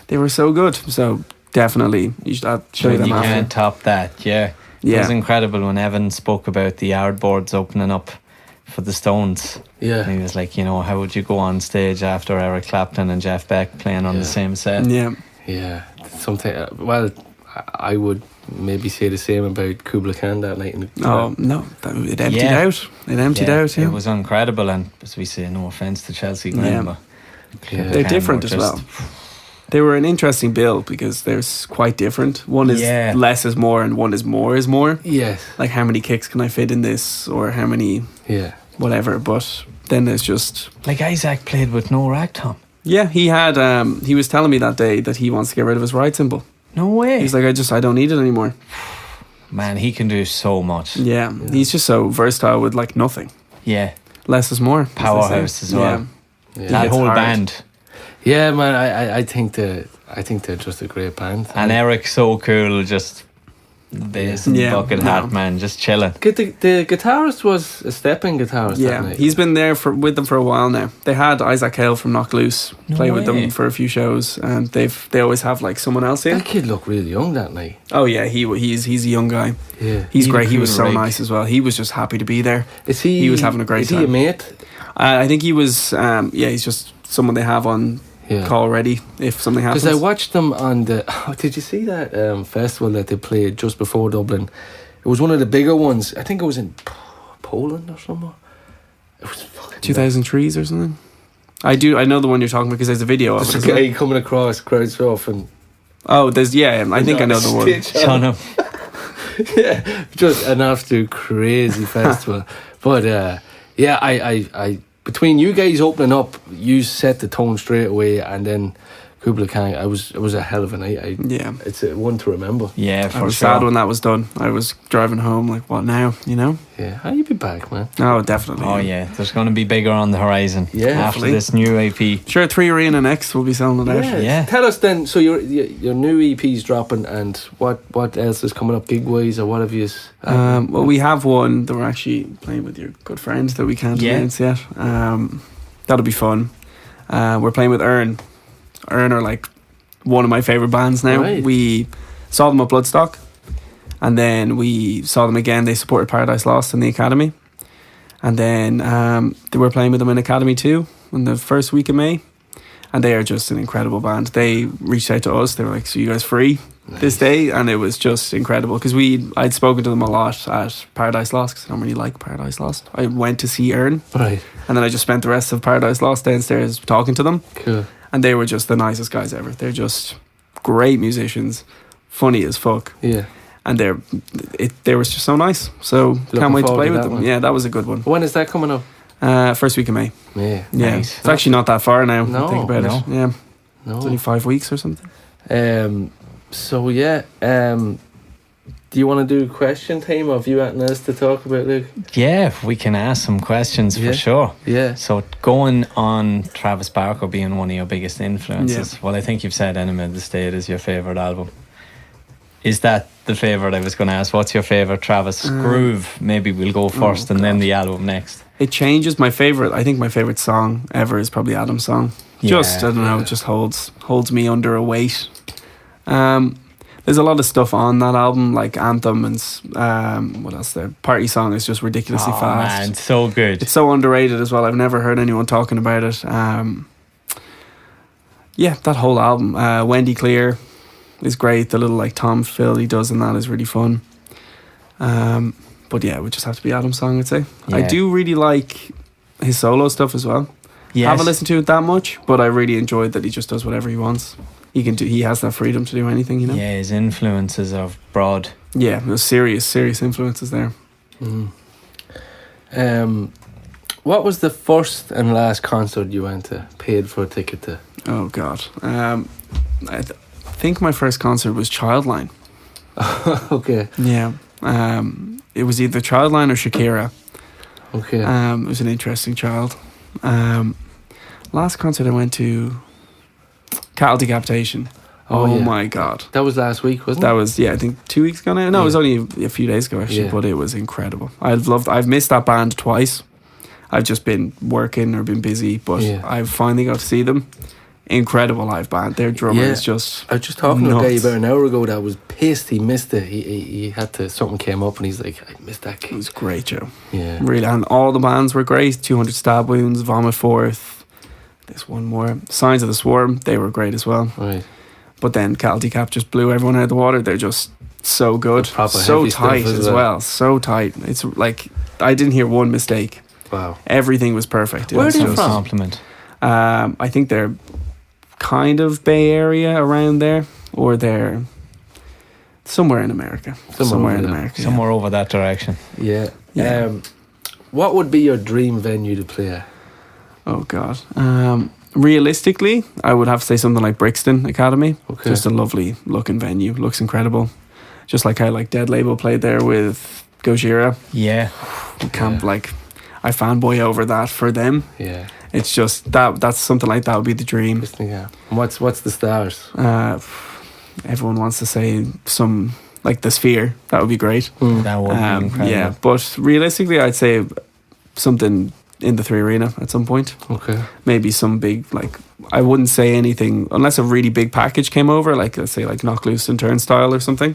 A: They were so good. So definitely. I'll show you them
B: You
A: after.
B: can't top that. Yeah. It
A: Yeah.
B: was incredible when Evan spoke about the Yardboards opening up for the Stones.
C: Yeah.
B: And he was like, how would you go on stage after Eric Clapton and Jeff Beck playing on the same set?
A: Yeah.
C: Yeah. Something. Well, I would maybe say the same about Kublai Khan that night.
A: Oh no, it emptied
B: Yeah.
A: out. It emptied out. Yeah.
B: It was incredible, and as we say, no offence to Chelsea Grin,
A: Yeah.
B: but
C: Yeah.
A: They're
B: Khan
A: different
B: were
A: as well. They were an interesting bill because they're quite different. One is less is more, and one is more is more.
C: Yes.
A: Like how many kicks can I fit in this, or how many whatever. But then there's just
B: like Isaac played with no rag tom.
A: yeah. He had he was telling me that day that he wants to get rid of his ride cymbal.
B: No way.
A: He's like, I don't need it anymore.
B: Man, he can do so much.
A: Yeah, he's just so versatile with like nothing.
B: Yeah.
A: Less is more. as they say.
B: Powerhouse as well.
C: Yeah.
B: That
A: It's
B: whole
A: hard.
B: band.
C: Yeah, man. I think they're just a great band.
B: And Eric's so cool, just bass and
A: Yeah,
B: bucket
A: no.
B: hat, man, just chilling.
C: The guitarist was a stepping guitarist. that
A: Yeah,
C: night.
A: he's been there with them for a while now. They had Isaac Hale from Knock Loose play with
B: way.
A: them for a few shows, and they always have like someone else in.
C: That kid looked really young that night.
A: Oh yeah, he's a young guy.
C: Yeah.
A: He's
B: He
A: great. He
B: cool
A: was so
B: rig.
A: nice as well. He was just happy to be there.
C: Is he?
A: He was having a great
C: Is he a
A: time.
C: mate?
A: I think he was. He's just someone they have on call ready if something happens.
C: Because I watched them on the. Oh, did you see that festival that they played just before Dublin? It was one of the bigger ones. I think it was in Poland or somewhere. It was fucking
A: 2003s or something. I know the one you're talking about because there's a video of it.
C: There's a
A: isn't
C: guy
A: there?
C: coming across crowd surf and
A: Oh, there's I think I know the one.
B: Shut up.
C: yeah, just an absolute crazy festival. But I between you guys opening up, you set the tone straight away, and then Kublai Khan. It was a hell of a night.
A: Yeah.
C: It's a one to remember.
B: Yeah,
A: I
B: for
A: was
B: sure.
A: sad when that was done. I was driving home like, what now?
C: Yeah, how you be back, man?
A: Oh, definitely.
B: Oh yeah, there's going to be bigger on the horizon.
C: Yeah,
B: after
A: definitely.
B: this new EP.
A: Sure, 3 Arena next. We'll be selling it out.
B: Yeah.
C: Tell us then. So your new EP's dropping, and what else is coming up gig wise, or what have you?
A: Well, we have one that we're actually playing with your good friend that we can't announce yet. That'll be fun. We're playing with Earn. Earn are like one of my favourite bands now.
C: Right.
A: We saw them at Bloodstock, and then we saw them again. They supported Paradise Lost in the Academy, and then they were playing with them in Academy 2 in the first week of May, and they are just an incredible band. They reached out to us. They were like, so you guys free this day? And it was just incredible because I'd spoken to them a lot at Paradise Lost because I don't really like Paradise Lost. I went to see Earn,
C: Right.
A: and then I just spent the rest of Paradise Lost downstairs talking to them.
C: Cool.
A: And they were just the nicest guys ever. They're just great musicians, funny as fuck,
C: Yeah.
A: and they were just so nice. So
C: Looking
A: can't wait to
C: forward
A: play
C: to
A: with
C: that
A: them.
C: one.
A: Yeah, that was a good one.
C: When is that coming up?
A: First week of May.
C: Yeah.
A: Yeah,
B: Nice.
A: it's actually not that far now.
C: No,
A: think about it. Yeah, it's only
C: No.
A: 5 weeks or something.
C: So yeah. Do you want to do question time, or have you anything else to talk about, Luke?
B: Yeah, we can ask some questions
C: Yeah.
B: for sure.
C: Yeah.
B: So going on Travis Barker being one of your biggest influences, well, I think you've said Enemy of the State is your favourite album. Is that the favourite? I was going to ask, what's your favourite Travis groove? Maybe we'll go first and then the album next.
A: It changes. I think my favorite song ever is probably Adam's song. Just I don't know, it just holds me under a weight. There's a lot of stuff on that album, like Anthem and what else? The Party Song is just ridiculously fast.
B: Man, so good.
A: It's so underrated as well. I've never heard anyone talking about it. Yeah, that whole album. Wendy Clear is great. The little like Tom Phil he does in that is really fun. But yeah, it would just have to be Adam's song, I'd say. I
B: Yeah.
A: do really like his solo stuff as well.
B: Yes.
A: Haven't listened to it that much, but I really enjoyed that he just does whatever he wants. He has that freedom to do anything,
B: Yeah, his influences are broad.
A: Yeah, there's serious influences there.
C: What was the first and last concert you went to, paid for a ticket to?
A: Oh God, I think my first concert was Childline.
C: Okay.
A: Yeah, it was either Childline or Shakira.
C: Okay.
A: It was an interesting child. Last concert I went to, Cattle Decapitation. Oh
C: yeah.
A: my God.
C: That was last week, wasn't
A: That
C: it?
A: was, I think 2 weeks ago now. No, it was only a few days ago actually,
C: Yeah.
A: but it was incredible. I've missed that band twice. I've just been working or been busy, but
C: Yeah.
A: I've finally got to see them. incredible live band. Their drummer is just
C: I was just talking to a guy
A: nuts.
C: about an hour ago that was pissed he missed it. He had to, something came up and he's like, I missed that
A: It
C: gig.
A: was great, Joe.
C: Yeah.
A: Really, and all the bands were great. 200 Stab Wounds, Vomit Forth. There's one more. Signs of the Swarm. They were great as well.
C: Right.
A: But then Caldy Cap just blew everyone out of the water. They're just so good,
C: The proper
A: so
C: heavy stuff
A: tight
C: as
A: as well. So tight. It's like I didn't hear one mistake.
C: Wow.
A: Everything was perfect.
C: Where are they
A: just,
C: from?
B: Compliment.
A: I think they're kind of Bay Area around there, or they're somewhere in America. Somewhere in America.
B: Somewhere over that direction.
C: Yeah.
A: Yeah.
C: What would be your dream venue to play at?
A: Oh God. Realistically, I would have to say something like Brixton Academy.
C: Okay.
A: Just a lovely looking venue. Looks incredible. Just like how like Dead Label played there with Gojira.
B: Yeah.
A: Camp like I fanboy over that for them.
C: Yeah.
A: It's just that's something like that would be the dream.
C: Yeah. And what's the stars?
A: Everyone wants to say some like the Sphere. That would be great.
B: That would be incredible.
A: Yeah, but realistically, I'd say something in the 3 Arena at some point.
C: Okay.
A: Maybe some big like I wouldn't say anything unless a really big package came over, like let's say like Knock Loose and Turnstile or something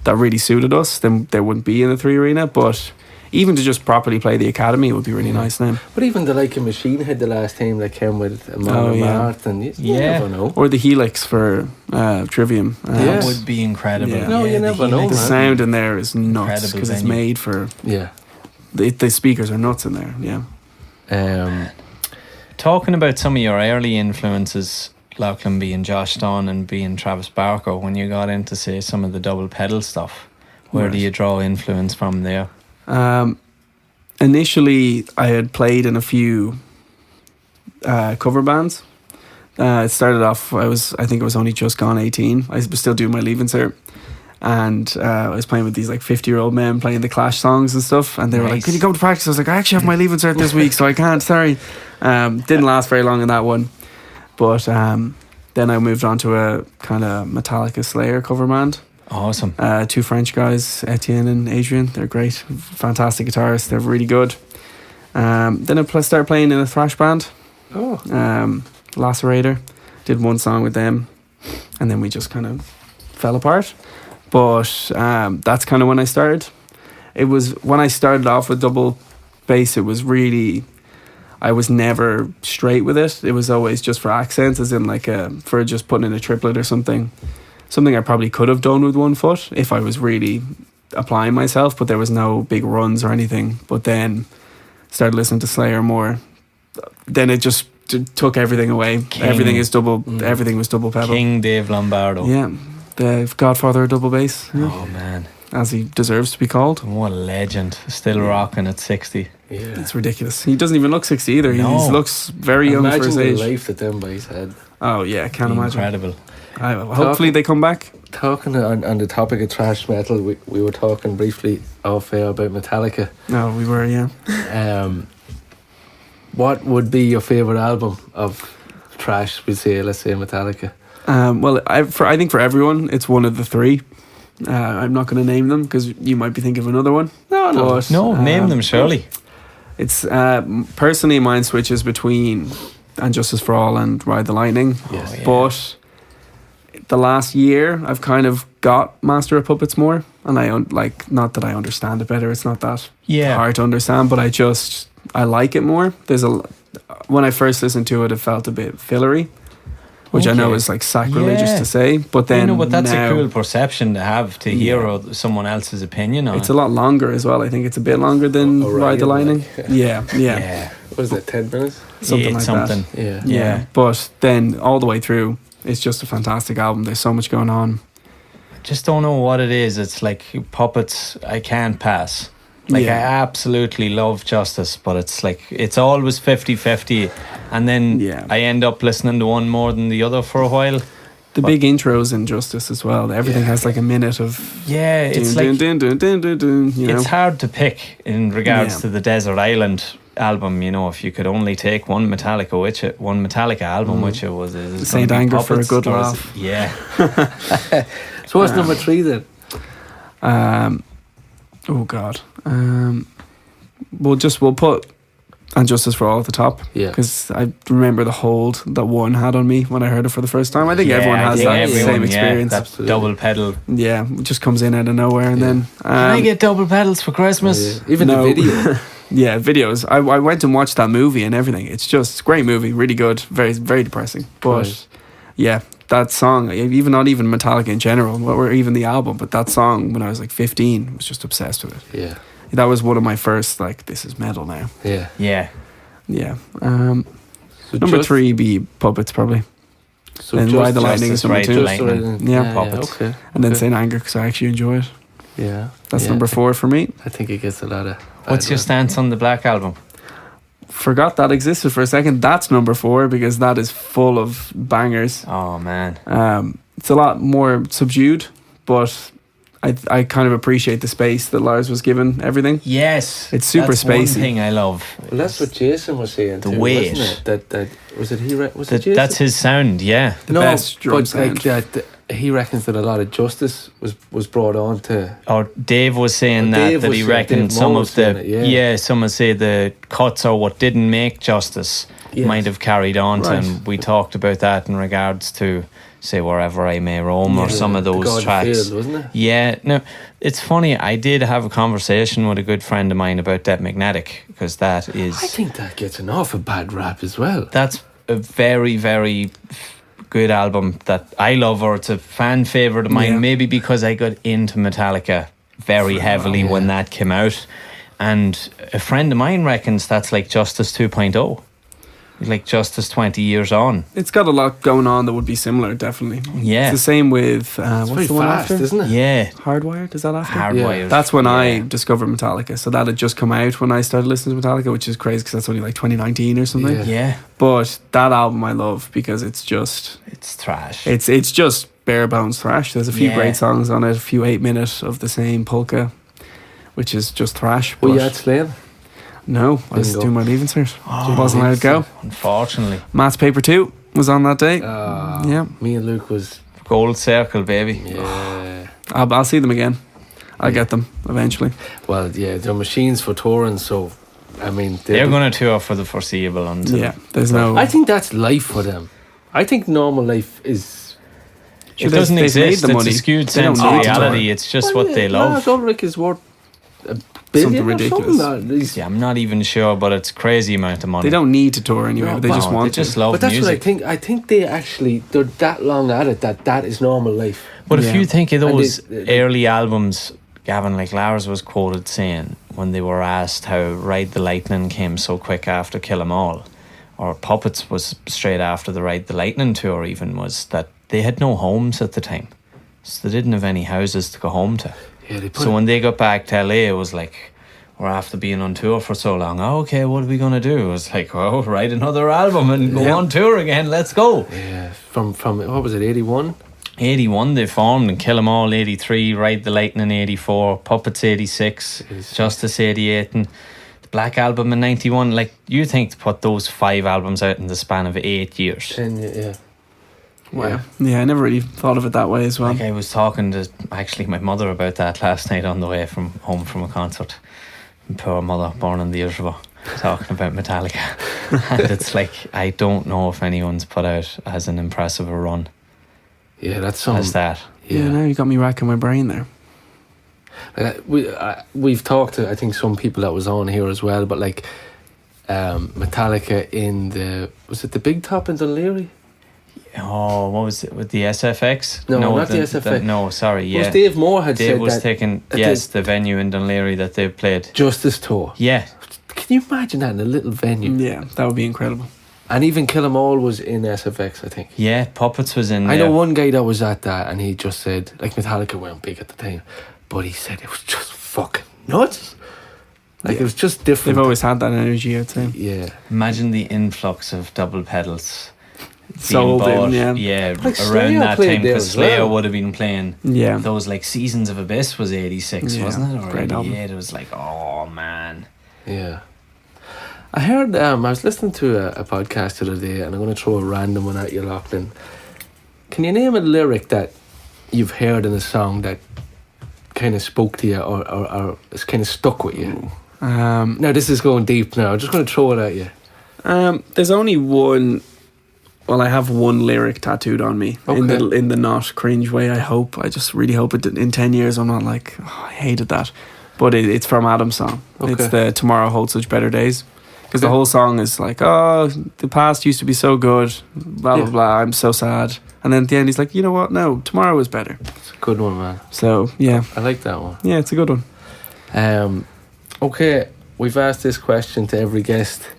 A: that really suited us. Then there wouldn't be in the 3 Arena, but. Even to just properly play the Academy would be really nice now.
C: But even the like a Machine Head, the last time that came with Amanda Mart, and you never know.
A: Or the Helix for Trivium.
B: That would be incredible.
A: Yeah.
C: No, you
B: the
C: never know,
B: Helix.
A: The sound in there is nuts
B: Incredible
A: because it's
B: venue.
A: made for
C: Yeah.
A: the speakers are nuts in there. Yeah.
B: Talking about some of your early influences, Lachlan, being Josh Dunn and being Travis Barker, when you got into say some of the double pedal stuff, where do
A: Right.
B: you draw influence from there?
A: Initially, I had played in a few cover bands. It started off. I think I was only just gone 18. I was still doing my leaving cert, and I was playing with these like 50-year-old men playing the Clash songs and stuff. And they were like,
B: Nice.
A: "Can you come to practice?" I was like, "I actually have my leaving cert this week, so I can't. Sorry." Didn't last very long in that one, but then I moved on to a kind of Metallica Slayer cover band.
B: Awesome.
A: 2 French guys, Etienne and Adrian. They're great, fantastic guitarists. They're really good. Then I started playing in a thrash band.
C: Oh.
A: Lacerator. Did one song with them, and then we just kind of fell apart. But that's kind of when I started. It was when I started off with double bass. It was really, I was never straight with it. It was always just for accents, as in like for just putting in a triplet or something. Something I probably could have done with 1 foot if I was really applying myself, but there was no big runs or anything. But then started listening to Slayer more. Then it just took everything away.
B: King.
A: Everything is double. Everything was double pedal.
B: King Dave Lombardo.
A: Yeah, the godfather of double bass,
B: Oh man,
A: as he deserves to be called.
B: what a legend! Still rocking at 60.
C: Yeah.
A: It's ridiculous. He doesn't even look 60 either.
B: No.
A: He looks very young for
C: Imagine
A: his
C: the
A: age.
C: life that them boys had.
A: Oh yeah, can't imagine.
B: Incredible.
A: Hopefully they come back.
C: Talking on the topic of thrash metal, we were talking briefly off air about Metallica.
A: No, we were, yeah.
C: What would be your favourite album of thrash? Let's say Metallica.
A: Well, I think for everyone, it's one of the 3. I'm not going to name them because you might be thinking of another one.
C: No.
A: But,
B: No, name them surely.
A: It's personally mine switches between And Justice for All and Ride the Lightning.
C: Yes.
B: Oh, yeah.
A: But the last year, I've kind of got Master of Puppets more, and I like not that I understand it better. It's not that hard to understand, but I like it more. When I first listened to it, it felt a bit fillery, which I know is like sacrilegious
B: Yeah.
A: to say. But then,
B: but that's
A: now,
B: a cool perception to have to hear someone else's opinion on
A: it's
B: it.
A: a lot longer as well. I think it's a bit longer than Ride the Lightning.
C: like,
A: Yeah.
B: Yeah,
C: What is it, 10 minutes?
A: Something like
B: something.
A: that.
C: Yeah.
A: Yeah. But then all the way through, it's just a fantastic album. There's so much going on.
B: Just don't know what it is. It's like Puppets, I can't pass. Like,
A: Yeah.
B: I absolutely love Justice, but it's like, it's always 50-50. And then I end up listening to one more than the other for a while.
A: The big intros in Justice as well. Everything has like a minute of
B: Yeah, it's
A: dun,
B: like,
A: dun, dun, dun, dun, dun, you know?
B: it's hard to pick in regards
A: Yeah.
B: to the Desert Island album. You know, if you could only take one Metallica album, which it was
A: Saint Anger for a good laugh.
B: Yeah.
C: So what's number 3 then?
A: Oh God. We'll put And Justice for All at the top.
C: Yeah.
A: Because I remember the hold that one had on me when I heard it for the first time. I think everyone has that same experience.
B: That double pedal.
A: Yeah, it just comes in out of nowhere. And then...
B: Can I get double pedals for Christmas?
C: Even the video.
A: Yeah, videos. I went and watched that movie and everything. It's a great movie, really good, very, very depressing. But yeah, that song, even not even Metallica in general, or even the album, but that song when I was like 15, I was just obsessed with it.
C: Yeah.
A: That was one of my first, like, this is metal now.
C: Yeah.
B: Yeah.
A: Yeah.
C: So
A: Number 3 be Puppets, probably.
C: So
A: then Ride the Lightning is number
B: Ride
A: 2.
B: the Lightning.
A: Yeah,
B: Puppets.
C: Okay.
A: And then Saint Anger, because I actually enjoy it.
C: Yeah.
A: That's number 4 for me.
C: I think it gets a lot of...
B: What's your stance on the Black Album?
A: Forgot that existed for a second. That's number 4 because that is full of bangers.
B: Oh, man.
A: It's a lot more subdued, but I kind of appreciate the space that Lars was given everything.
B: Yes.
A: It's super
B: that's
A: spacey.
B: one thing I love.
C: Well, that's what Jason was saying
B: The
C: too,
B: weight.
C: wasn't it? That was it. Was it Jason?
B: That's his sound, yeah.
A: The best drum sound.
C: He reckons that a lot of justice was brought on to.
B: Or Dave was saying
C: Dave
B: that
C: was
B: he
C: saying-
B: reckoned
C: Dave
B: some
C: Moore
B: of
C: was saying
B: the
C: it, yeah.
B: some would say the cuts or what didn't make justice
C: Yes.
B: might have carried on to,
A: Right.
B: and we talked about that in regards to say Wherever I May Roam or some of
C: The
B: those
C: Garden
B: tracks.
C: Field, wasn't it?
B: Yeah, no, it's funny. I did have a conversation with a good friend of mine about Death Magnetic because that is.
C: I think that gets an awful bad rap as well.
B: That's a very, very good album that I love, or it's a fan favourite of mine,
A: Yeah.
B: maybe because I got into Metallica very heavily when that came out. And a friend of mine reckons that's like Justice 2.0. Like Justice 20 years on.
A: It's got a lot going on that would be similar, definitely.
B: Yeah.
A: It's the same with
C: It's
A: what's
C: very
A: the one
C: fast,
A: after?
C: isn't it?
B: Yeah.
A: Hardwired, is that after?
B: Hardwired.
A: That's when I
B: Yeah.
A: discovered Metallica. So that had just come out when I started listening to Metallica, which is crazy because that's only like 2019 or something.
C: Yeah.
B: Yeah.
A: But that album I love because it's
B: trash.
A: it's just bare bones thrash. There's a few
B: Yeah.
A: great songs on it, a few 8 minutes of the same polka, which is just thrash.
C: Were
A: but
C: you at Slane?
A: no, I was
C: Didn't go.
A: doing my leaving cert. Wasn't allowed to go.
B: Unfortunately.
A: Maths paper 2 was on that day. Yeah.
C: Me and Luke was.
B: Gold Circle, baby.
C: Yeah.
A: I'll see them again. I'll get them eventually.
C: Well, yeah, they're machines for touring, so I mean,
B: They're going to tour for the foreseeable until.
A: Yeah, there's no.
C: I think that's life for them. I think normal life is.
B: It doesn't
A: they've made
B: exist.
A: the
B: It's
A: money.
B: a skewed
A: They don't
B: sense of
A: need to
B: reality.
A: tour.
B: It's just what they love.
C: Lars Ulrich is worth $1 billion
A: Something ridiculous.
C: or something. He's-
B: Yeah, I'm not even sure, but it's crazy amount of money.
A: They don't need to tour anyway.
C: No,
A: but they just
C: no,
A: want
B: They just
A: to.
B: love
C: But that's
B: music.
C: what I think. I think they're that long at it that is normal life.
B: But if
A: Yeah.
B: you think of
C: And
B: those
C: they-
B: early albums, Gavin, like Lars was quoted saying when they were asked how Ride the Lightning came so quick after Kill 'Em All, or Puppets was straight after the Ride the Lightning tour even, was that they had no homes at the time. So they didn't have any houses to go home to.
C: Yeah, they put
B: So when they got back to LA, it was like, we're after being on tour for so long. Oh, okay, what are we going to do? It was like, well, write another album and go on tour again. Let's go.
C: yeah, from what was it, 81?
B: 81 they formed, and Kill 'Em All 83, Ride the Lightning 84, Puppets 86,
C: 86.
B: Justice 88, and the Black Album in 91. Like, you think to put those 5 albums out in the span of 8 years.
C: 10, yeah.
A: Wow. Yeah, I never really thought of it that way as well.
B: Like, I was talking to actually my mother about that last night on the way from home from a concert. Poor mother, born in the Irshava, talking about Metallica. And it's like, I don't know if anyone's put out as an impressive a run
C: Yeah, that's something.
B: as that.
A: Yeah, now you got me racking my brain there.
C: We've talked to, I think, some people that was on here as well, but like Metallica in was it the Big Top in Dunleary?
B: Oh, what was it with the SFX?
C: No, not the SFX.
B: No, sorry,
C: Was
B: yeah.
C: Dave Moore had
B: Dave
C: said
B: was
C: that
B: taking,
C: that
B: yes, the venue in Dunleary that they've played.
C: Justice Tour.
B: Yeah,
C: Can you imagine that in a little venue?
A: Yeah, that would be incredible.
C: And even Kill 'Em All was in SFX, I think.
B: yeah, Puppets was in
C: I
B: there.
C: know one guy that was at that, and he just said, like, Metallica weren't big at the time, but he said it was just fucking nuts. Like, it was just different.
A: They've always had that energy, I'd say.
C: Yeah.
B: Imagine the influx of double pedals. being
A: Sold in,
B: bought,
A: yeah.
C: Like
B: around
C: Slayer
B: that
C: played
B: time,
C: there
B: because
C: as
B: Slayer
C: well.
B: would have been playing
A: Yeah.
B: those, like, Seasons of Abyss was 86,
A: Yeah,
B: wasn't it? Or
A: great album.
B: 88, it was like, oh man.
C: Yeah. I heard, I was listening to a podcast the other day, and I'm going to throw a random one at you, Lachlan. Can you name a lyric that you've heard in a song that kind of spoke to you or it's kind of stuck with you? Now this is going deep now. I'm just going to throw it at you.
A: There's only one. Well, I have one lyric tattooed on me in the not cringe way. I hope. I just really hope it. In 10 years, I'm not like I hated that. But it's from Adam's song.
C: Okay.
A: It's the Tomorrow Holds Such Better Days. Because the whole song is like, oh, the past used to be so good, blah, blah, blah, I'm so sad. And then at the end he's like, you know what, no, tomorrow is better.
C: It's a good one, man.
A: So, yeah.
C: I like that one.
A: Yeah, it's a good one.
C: Okay, we've asked this question to every guest.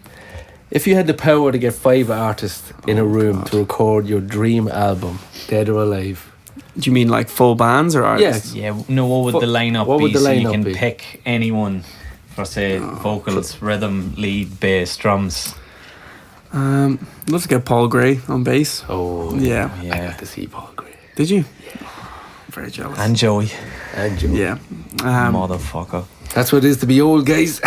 C: If you had the power to get 5 artists in a room to record your dream album, dead or alive.
A: Do you mean like full bands or artists?
B: Yeah, no, what would the lineup be?
C: Would the lineup
B: you can
C: be?
B: pick anyone for, say, vocals, rhythm, lead, bass, drums.
A: I'd love to get Paul Gray on bass.
C: Oh,
A: yeah.
C: I got to see Paul Gray.
A: Did you?
C: Yeah.
A: I'm very jealous.
B: And Joey.
A: Yeah.
B: Motherfucker.
C: That's what it is to be old, guys.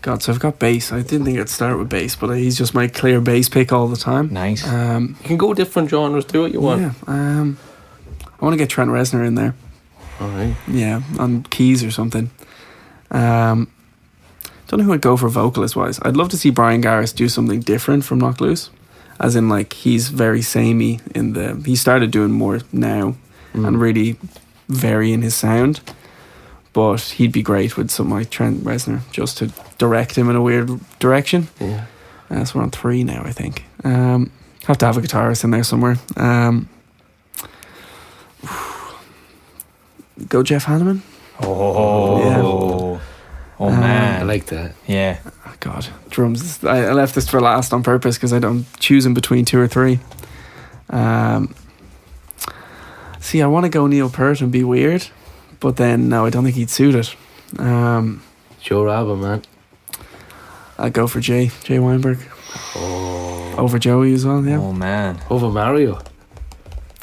A: God, so I've got bass. I didn't think I'd start with bass, but he's just my clear bass pick all the time.
B: Nice.
C: You can go different genres, do what you want.
A: Yeah. I want to get Trent Reznor in there.
C: All right.
A: Yeah, on keys or something. Don't know who I'd go for vocalist wise. I'd love to see Brian Garris do something different from Knock Loose, as in like he's very samey he started doing more now and really varying his sound. But he'd be great with something like Trent Reznor just to direct him in a weird direction.
C: Yeah.
A: So we're on 3 now, I think. Have to have a guitarist in there somewhere. Go Jeff Hanneman.
B: Oh man,
C: I like that.
B: Yeah.
A: Oh, God, drums. I left this for last on purpose because I'm choosing between 2 or 3. See, I want to go Neil Peart and be weird, but then no, I don't think he'd suit it.
C: It's your album, man.
A: I'd go for Jay Weinberg. Over Joey as well. Yeah.
B: Oh man.
C: Over Mario.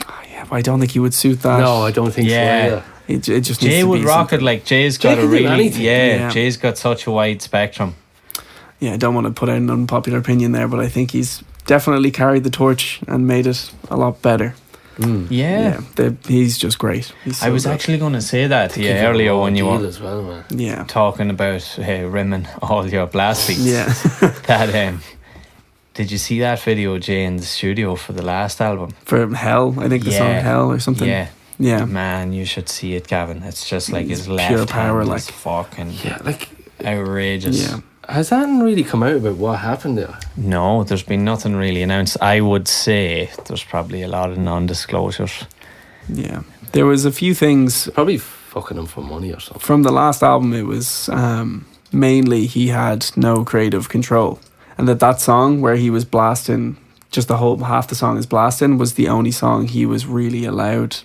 A: Oh, yeah, but I don't think he would suit that.
C: No, I don't think so either.
A: It just
B: Jay
A: needs to
B: would
A: be
B: rock
A: something.
B: it. Like Jay's
C: Jay
B: got a
C: can do
B: really
C: anything.
A: Yeah.
B: Jay's got such a wide spectrum.
A: Yeah, I don't want to put out an unpopular opinion there, but I think he's definitely carried the torch and made it a lot better.
B: Yeah.
A: He's just great. He's so
B: I was
A: good.
B: actually going to say that to you earlier when you were
C: as well, man.
A: Yeah.
B: talking about rimming all your blast beats.
A: Yeah.
B: That did you see that video of Jay in the studio for the last album?
A: For Hell, I think the song Hell or something.
B: Yeah.
A: Yeah.
B: Man, you should see it, Gavin. It's just like his
A: Pure
B: left
A: power,
B: hand
A: like-
B: is fucking
C: like
B: outrageous.
A: Yeah.
C: has that really come out about what happened there?
B: No, there's been nothing really announced. I would say there's probably a lot of non-disclosures.
A: Yeah. There was a few things
C: Probably fucking him for money or something.
A: from the last album. It was mainly he had no creative control, and that song where he was blasting, just the whole half the song is blasting, was the only song he was really allowed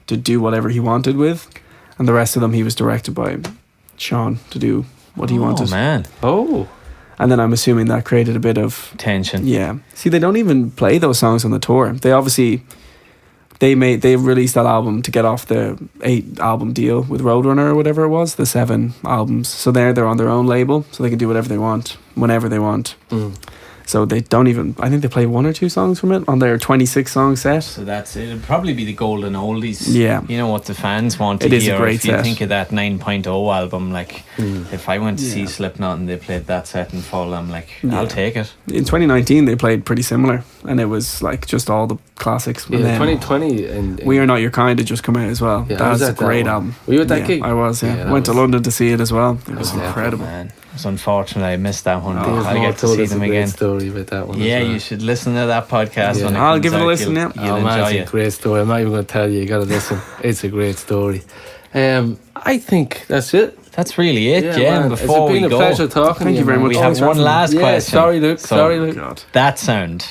A: to do whatever he wanted with, and the rest of them he was directed by Sean to do what he wanted.
B: Oh man,
A: And then I'm assuming that created a bit of
B: tension.
A: yeah. See, they don't even play those songs on the tour. They obviously they released that album to get off the 8 album deal with Roadrunner or whatever it was, the 7 albums. So they're on their own label, so they can do whatever they want whenever they want. So they don't even, I think they play 1 or 2 songs from it on their 26 song set.
B: So that's it. It'd probably be the golden oldies.
A: Yeah.
B: You know what the fans want to
A: It is a
B: hear.
A: great
B: if you
A: set.
B: think of that 9.0 album, like if I went to see Slipknot and they played that set in full, I'm like, I'll take it.
A: In 2019 they played pretty similar, and it was like just all the classics.
C: Yeah,
A: And then
C: 2020 and
A: We Are Not Your Kind had just come out as well.
C: Yeah, I
A: That
C: was
A: was a
C: at that
A: great
C: one.
A: album.
C: Were you at that
A: Yeah,
C: gig?
A: I was,
C: Yeah,
A: yeah.
C: that
A: Went to
C: was-
A: London to see it as well. It was
C: Yeah,
A: incredible.
B: Man, it's unfortunate I missed that one.
C: Dave
B: I'll
C: Moore
B: get to
C: told
B: see
C: us a
B: them
C: great
B: again.
C: story about that one.
B: Yeah,
C: as well.
B: you should listen to that podcast
C: Yeah.
B: when it
A: I'll
B: comes
A: give it a
B: out.
A: listen,
B: You'll
C: Oh man,
B: enjoy
C: it's a
B: it.
C: great story. I'm not even going to tell you. You got to listen. It's a great story. I think that's it.
B: That's really it, yeah.
C: man.
B: And before
C: It's
B: we
C: been a
B: go,
C: pleasure talking
A: Thank
C: to
A: you very
C: man.
A: much.
B: we
A: Always
B: have one
A: having me.
B: last
C: Yeah,
B: question.
C: sorry, Luke.
B: So,
C: Sorry, Luke.
A: God.
B: That sound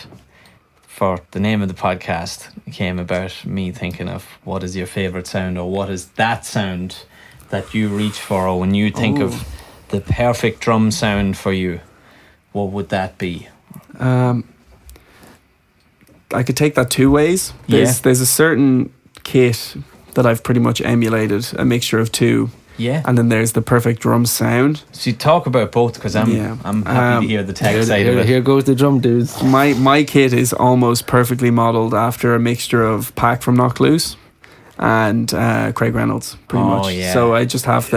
B: for the name of the podcast came about me thinking of what is your favourite sound, or what is that sound that you reach for, or when you think of the perfect drum sound for you, what would that be?
A: I could take that 2 ways. There's a certain kit that I've pretty much emulated, a mixture of 2.
B: Yeah.
A: And then there's the perfect drum sound.
B: So you talk about both, because I'm happy to hear the tech side of it.
C: Here goes the drum dudes.
A: My kit is almost perfectly modelled after a mixture of Pack from Knock Loose and Craig Reynolds, pretty
B: Oh,
A: much.
B: yeah.
A: So I just have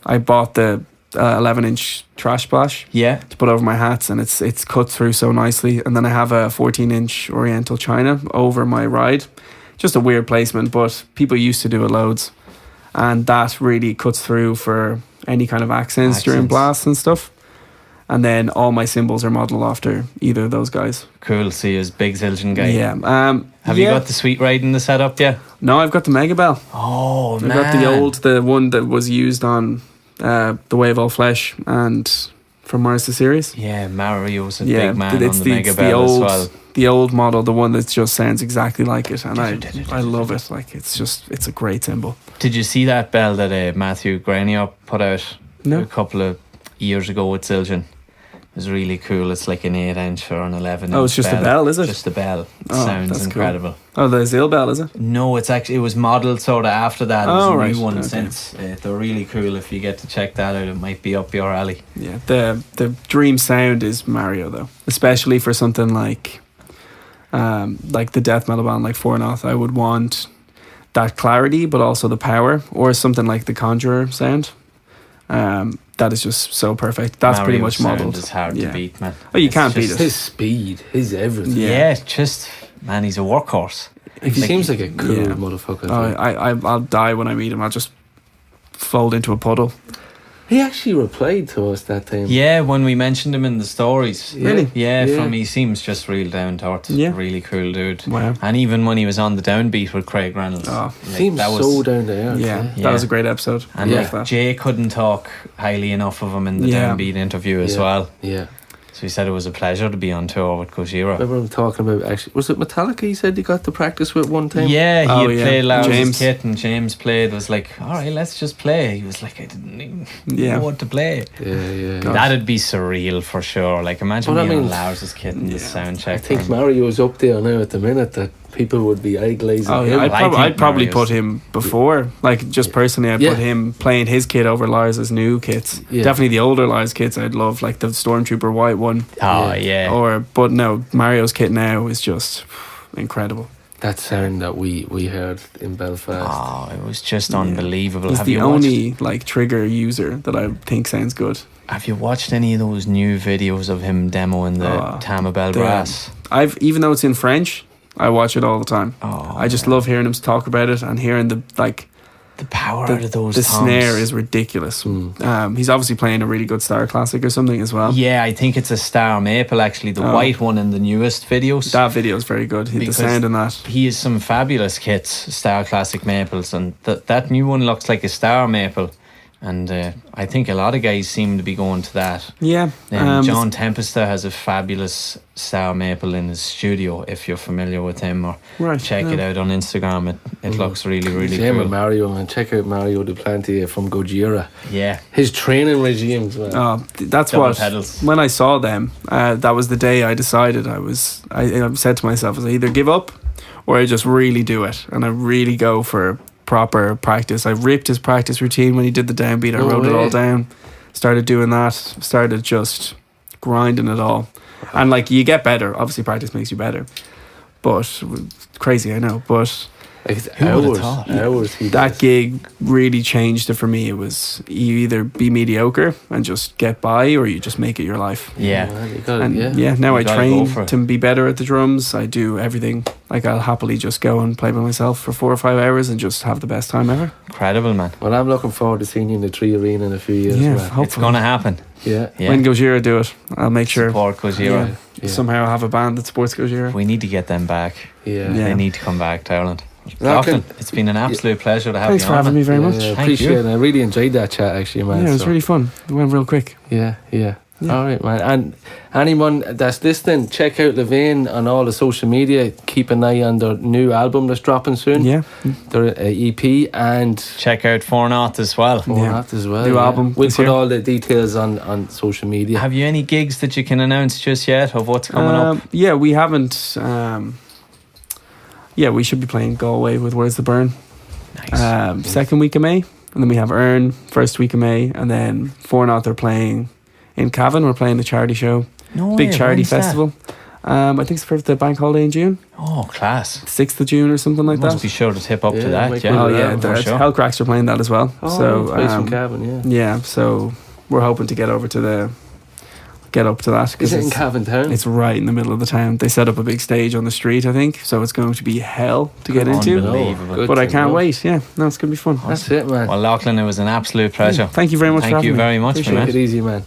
A: I bought the 11-inch trash splash
B: Yeah.
A: to put over my hats, and it's cut through so nicely. And then I have a 14-inch Oriental China over my ride. Just a weird placement, but people used to do it loads, and that really cuts through for any kind of accents during blasts and stuff. And then all my cymbals are modelled after either of those guys.
B: Cool. So you're a big Zildjian guy.
A: Yeah.
B: Have you got the sweet ride in the setup yet?
A: No, I've got the Mega Bell.
B: Oh,
A: I've
B: man.
A: got the one that was used on The Way of All Flesh and from Mars the Series.
B: Yeah, Mario's a big man on the Mega
A: it's
B: Bell as well.
A: The old model, the one that just sounds exactly like it, and I love it. Like it's a great cymbal.
B: Did you see that bell that Matthew Graniop put out
A: No.
B: a couple of years ago with Zildjian? It was really cool. It's like an 8-inch or an 11-inch.
A: Oh, it's just a bell, is it?
B: Just a bell. It
A: Oh,
B: sounds
A: that's
B: incredible.
A: Cool. Oh, the Zil Bell, is it?
B: No, it was modelled sort of after that. It was a
A: right.
B: new one
A: Okay.
B: since. They're really cool. If you get to check that out, it might be up your alley.
A: Yeah. The dream sound is Mario, though, especially for something like the death metal band like Fornoth. I would want that clarity, but also the power, or something like the Conjurer sound. That is just so perfect. That's pretty
B: Mario's
A: much modelled.
B: sound is hard to beat, man.
A: Oh, you
B: It's
A: can't beat
B: just-
A: it.
C: His speed, his everything.
B: Yeah, man, he's a workhorse.
C: He seems like a cool
A: Yeah.
C: motherfucker.
A: I'll die when I meet him. I'll just fold into a puddle.
C: He actually replied to us that time.
B: Yeah, when we mentioned him in the stories.
A: Really?
B: Yeah,
C: Yeah.
B: from he seems just real down to earth.
A: Yeah.
B: Really cool dude.
A: Wow.
B: And even when he was on the downbeat with Craig Reynolds.
A: Oh,
C: Seems so down to earth.
A: Yeah,
B: Yeah.
A: that was a great episode.
B: And
C: Yeah.
B: like Jay couldn't talk highly enough of him in the
A: Yeah.
B: downbeat interview as
C: Yeah.
B: well.
C: Yeah.
B: So he said it was a pleasure to be on tour with Gojira.
C: Remember him talking about, actually, was it Metallica he said he got to practice with one time?
B: Yeah,
A: Oh,
B: he had
A: yeah.
B: played Lars'
A: James.
B: kit, and James played. Was like, all right, let's just play. He was like, I didn't even
A: Yeah.
B: know what to play.
C: Yeah.
A: God.
B: That'd be surreal for sure. Like, imagine
C: But I
B: being on
C: mean-
B: Lars' kit in the sound check.
C: I think Mario's up there now at the minute that people would be eye glazing.
A: Oh,
C: him.
A: yeah,
B: I think
A: I'd probably
B: Mario's-
A: put him before. Like, just personally, I'd
C: Yeah.
A: put him playing his kit over Lars's new kits.
C: Yeah.
A: Definitely the older Lars kits I'd love, like the Stormtrooper white one.
B: Oh yeah.
A: But no, Mario's kit now is just incredible.
C: That sound that we heard in Belfast.
B: Oh, it was just unbelievable.
A: He's
B: Have
A: the
B: you
A: only like trigger user that I think sounds good.
B: Have you watched any of those new videos of him demoing the
A: Oh,
B: Tamabel brass?
A: Even though it's in French, I watch it all the time.
B: Oh,
A: I just love hearing him talk about it and hearing the
B: power out of those
A: the
B: toms.
A: snare is ridiculous. He's obviously playing a really good Star Classic or something as well.
B: Yeah, I think it's a Star Maple actually, the white one in the newest videos.
A: That video is very good. The
B: Because
A: sound in that.
B: He has some fabulous kits, Star Classic Maples, and that new one looks like a Star Maple. And I think a lot of guys seem to be going to that.
A: Yeah.
B: John Tempesta has a fabulous Star Maple in his studio, if you're familiar with him, or
A: Right,
B: check
A: yeah.
B: it out on Instagram. It looks really, really
C: Same with
B: cool.
C: Mario, and check out Mario Duplantier from Gojira.
B: Yeah.
C: His training regimes, man.
A: That's
B: Double
A: what.
B: pedals.
A: When I saw them, that was the day I decided I said to myself, I either give up or I just really do it, and I really go for proper practice. I ripped his practice routine when he did the downbeat. I
C: No
A: wrote it all
C: way.
A: down. Started doing that. Started just grinding it all, and like you get better. Obviously, practice makes you better. But crazy, I know. But
C: Like it's
B: Who would've
C: hours,
B: thought?
C: hours. He
A: that
C: does.
A: gig really changed it for me. It was you either be mediocre and just get by, or you just make it your life.
B: Yeah.
C: Man, you gotta-
A: And
C: yeah.
A: now
B: You
A: I
B: gotta
A: train
B: go for it.
A: to be better at the drums. I do everything. Like I'll happily just go and play by myself for 4 or 5 hours and just have the best time ever.
B: Incredible, man.
C: Well, I'm looking forward to seeing you in the Tree Arena in a few years.
A: Yeah,
C: man.
A: hopefully.
B: It's going to happen.
C: Yeah.
B: Yeah.
A: When Gojira do it, I'll make sure.
B: Support Gojira.
C: Yeah.
A: Somehow I'll have a band that supports Gojira.
B: We need to get them back.
C: Yeah.
A: Yeah.
B: They need to come back to Ireland.
C: Lachlan,
B: Lachlan, it's been an absolute pleasure to have
A: Thanks
B: you
A: for
B: on.
A: having me very much.
C: Yeah,
A: Yeah,
B: Thank
C: appreciate
B: you.
C: it. I really enjoyed that chat, actually, man.
A: it was
C: So,
A: really fun. It went real quick.
C: Yeah.
A: Yeah.
C: All right, man. And anyone that's listening, check out LeVein on all the social media. Keep an eye on their new album that's dropping soon.
A: Yeah.
C: Their EP and
B: Check out Fornoth as well.
C: Fornoth as well.
A: New album
C: We'll
A: this
C: put
A: year.
C: all the details on social media.
B: Have you any gigs that you can announce just yet of what's coming up?
A: Yeah, we haven't. We should be playing Galway with Where's the Burn.
B: Nice.
A: Second week of May, and then we have Earn first week of May, and then Fornoth are playing in Cavan. We're playing the charity show,
B: No
A: big
B: way,
A: charity
B: when's that?
A: festival. I think it's for the bank holiday in June,
B: Oh, class.
A: 6th of June or something like
B: Must
A: that.
B: be sure to tip up to
C: Yeah,
B: that.
C: make
B: Yeah.
C: one
A: Oh
C: of
A: yeah,
C: that,
B: for
A: the
B: sure.
A: Hellcracks are playing that as well.
C: Oh,
A: So
C: place from Cavan,
A: yeah, so we're hoping to get up to that.
C: Is it in Cavan Town?
A: It's right in the middle of the town. They set up a big stage on the street, I think, so it's going to be hell to get into.
B: Unbelievable.
C: Good
A: But I
C: to
A: can't
C: know.
A: wait. Yeah, no, it's going to be fun.
C: That's it, man.
B: Well, Lachlan, it was an absolute pleasure.
A: Thank you very much for
B: Thank
A: having
B: you
A: me.
B: very much,
A: Appreciate
B: man.
C: Take it easy, man.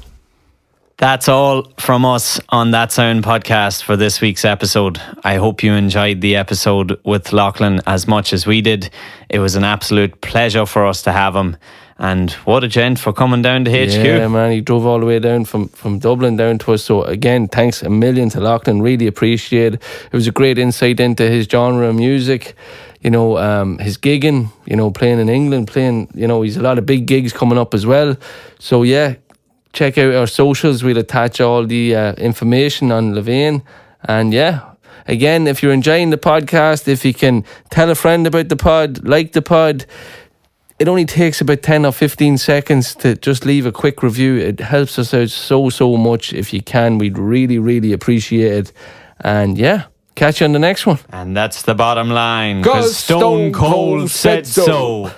B: That's all from us on That Sound podcast for this week's episode. I hope you enjoyed the episode with Lachlan as much as we did. It was an absolute pleasure for us to have him. And what a gent for coming down to HQ.
C: Yeah, man, he drove all the way down from Dublin down to us. So again, thanks a million to Lachlan. Really appreciate it. It was a great insight into his genre of music. You know, his gigging, you know, playing in England, he's a lot of big gigs coming up as well. So yeah, check out our socials. We'll attach all the information on LeVein. And yeah, again, if you're enjoying the podcast, if you can tell a friend about the pod, like the pod, it only takes about 10 or 15 seconds to just leave a quick review. It helps us out so much. If you can, we'd really, really appreciate it. And yeah, catch you on the next one.
B: And that's the bottom line.
C: 'Cause
B: Because Stone Cold said so.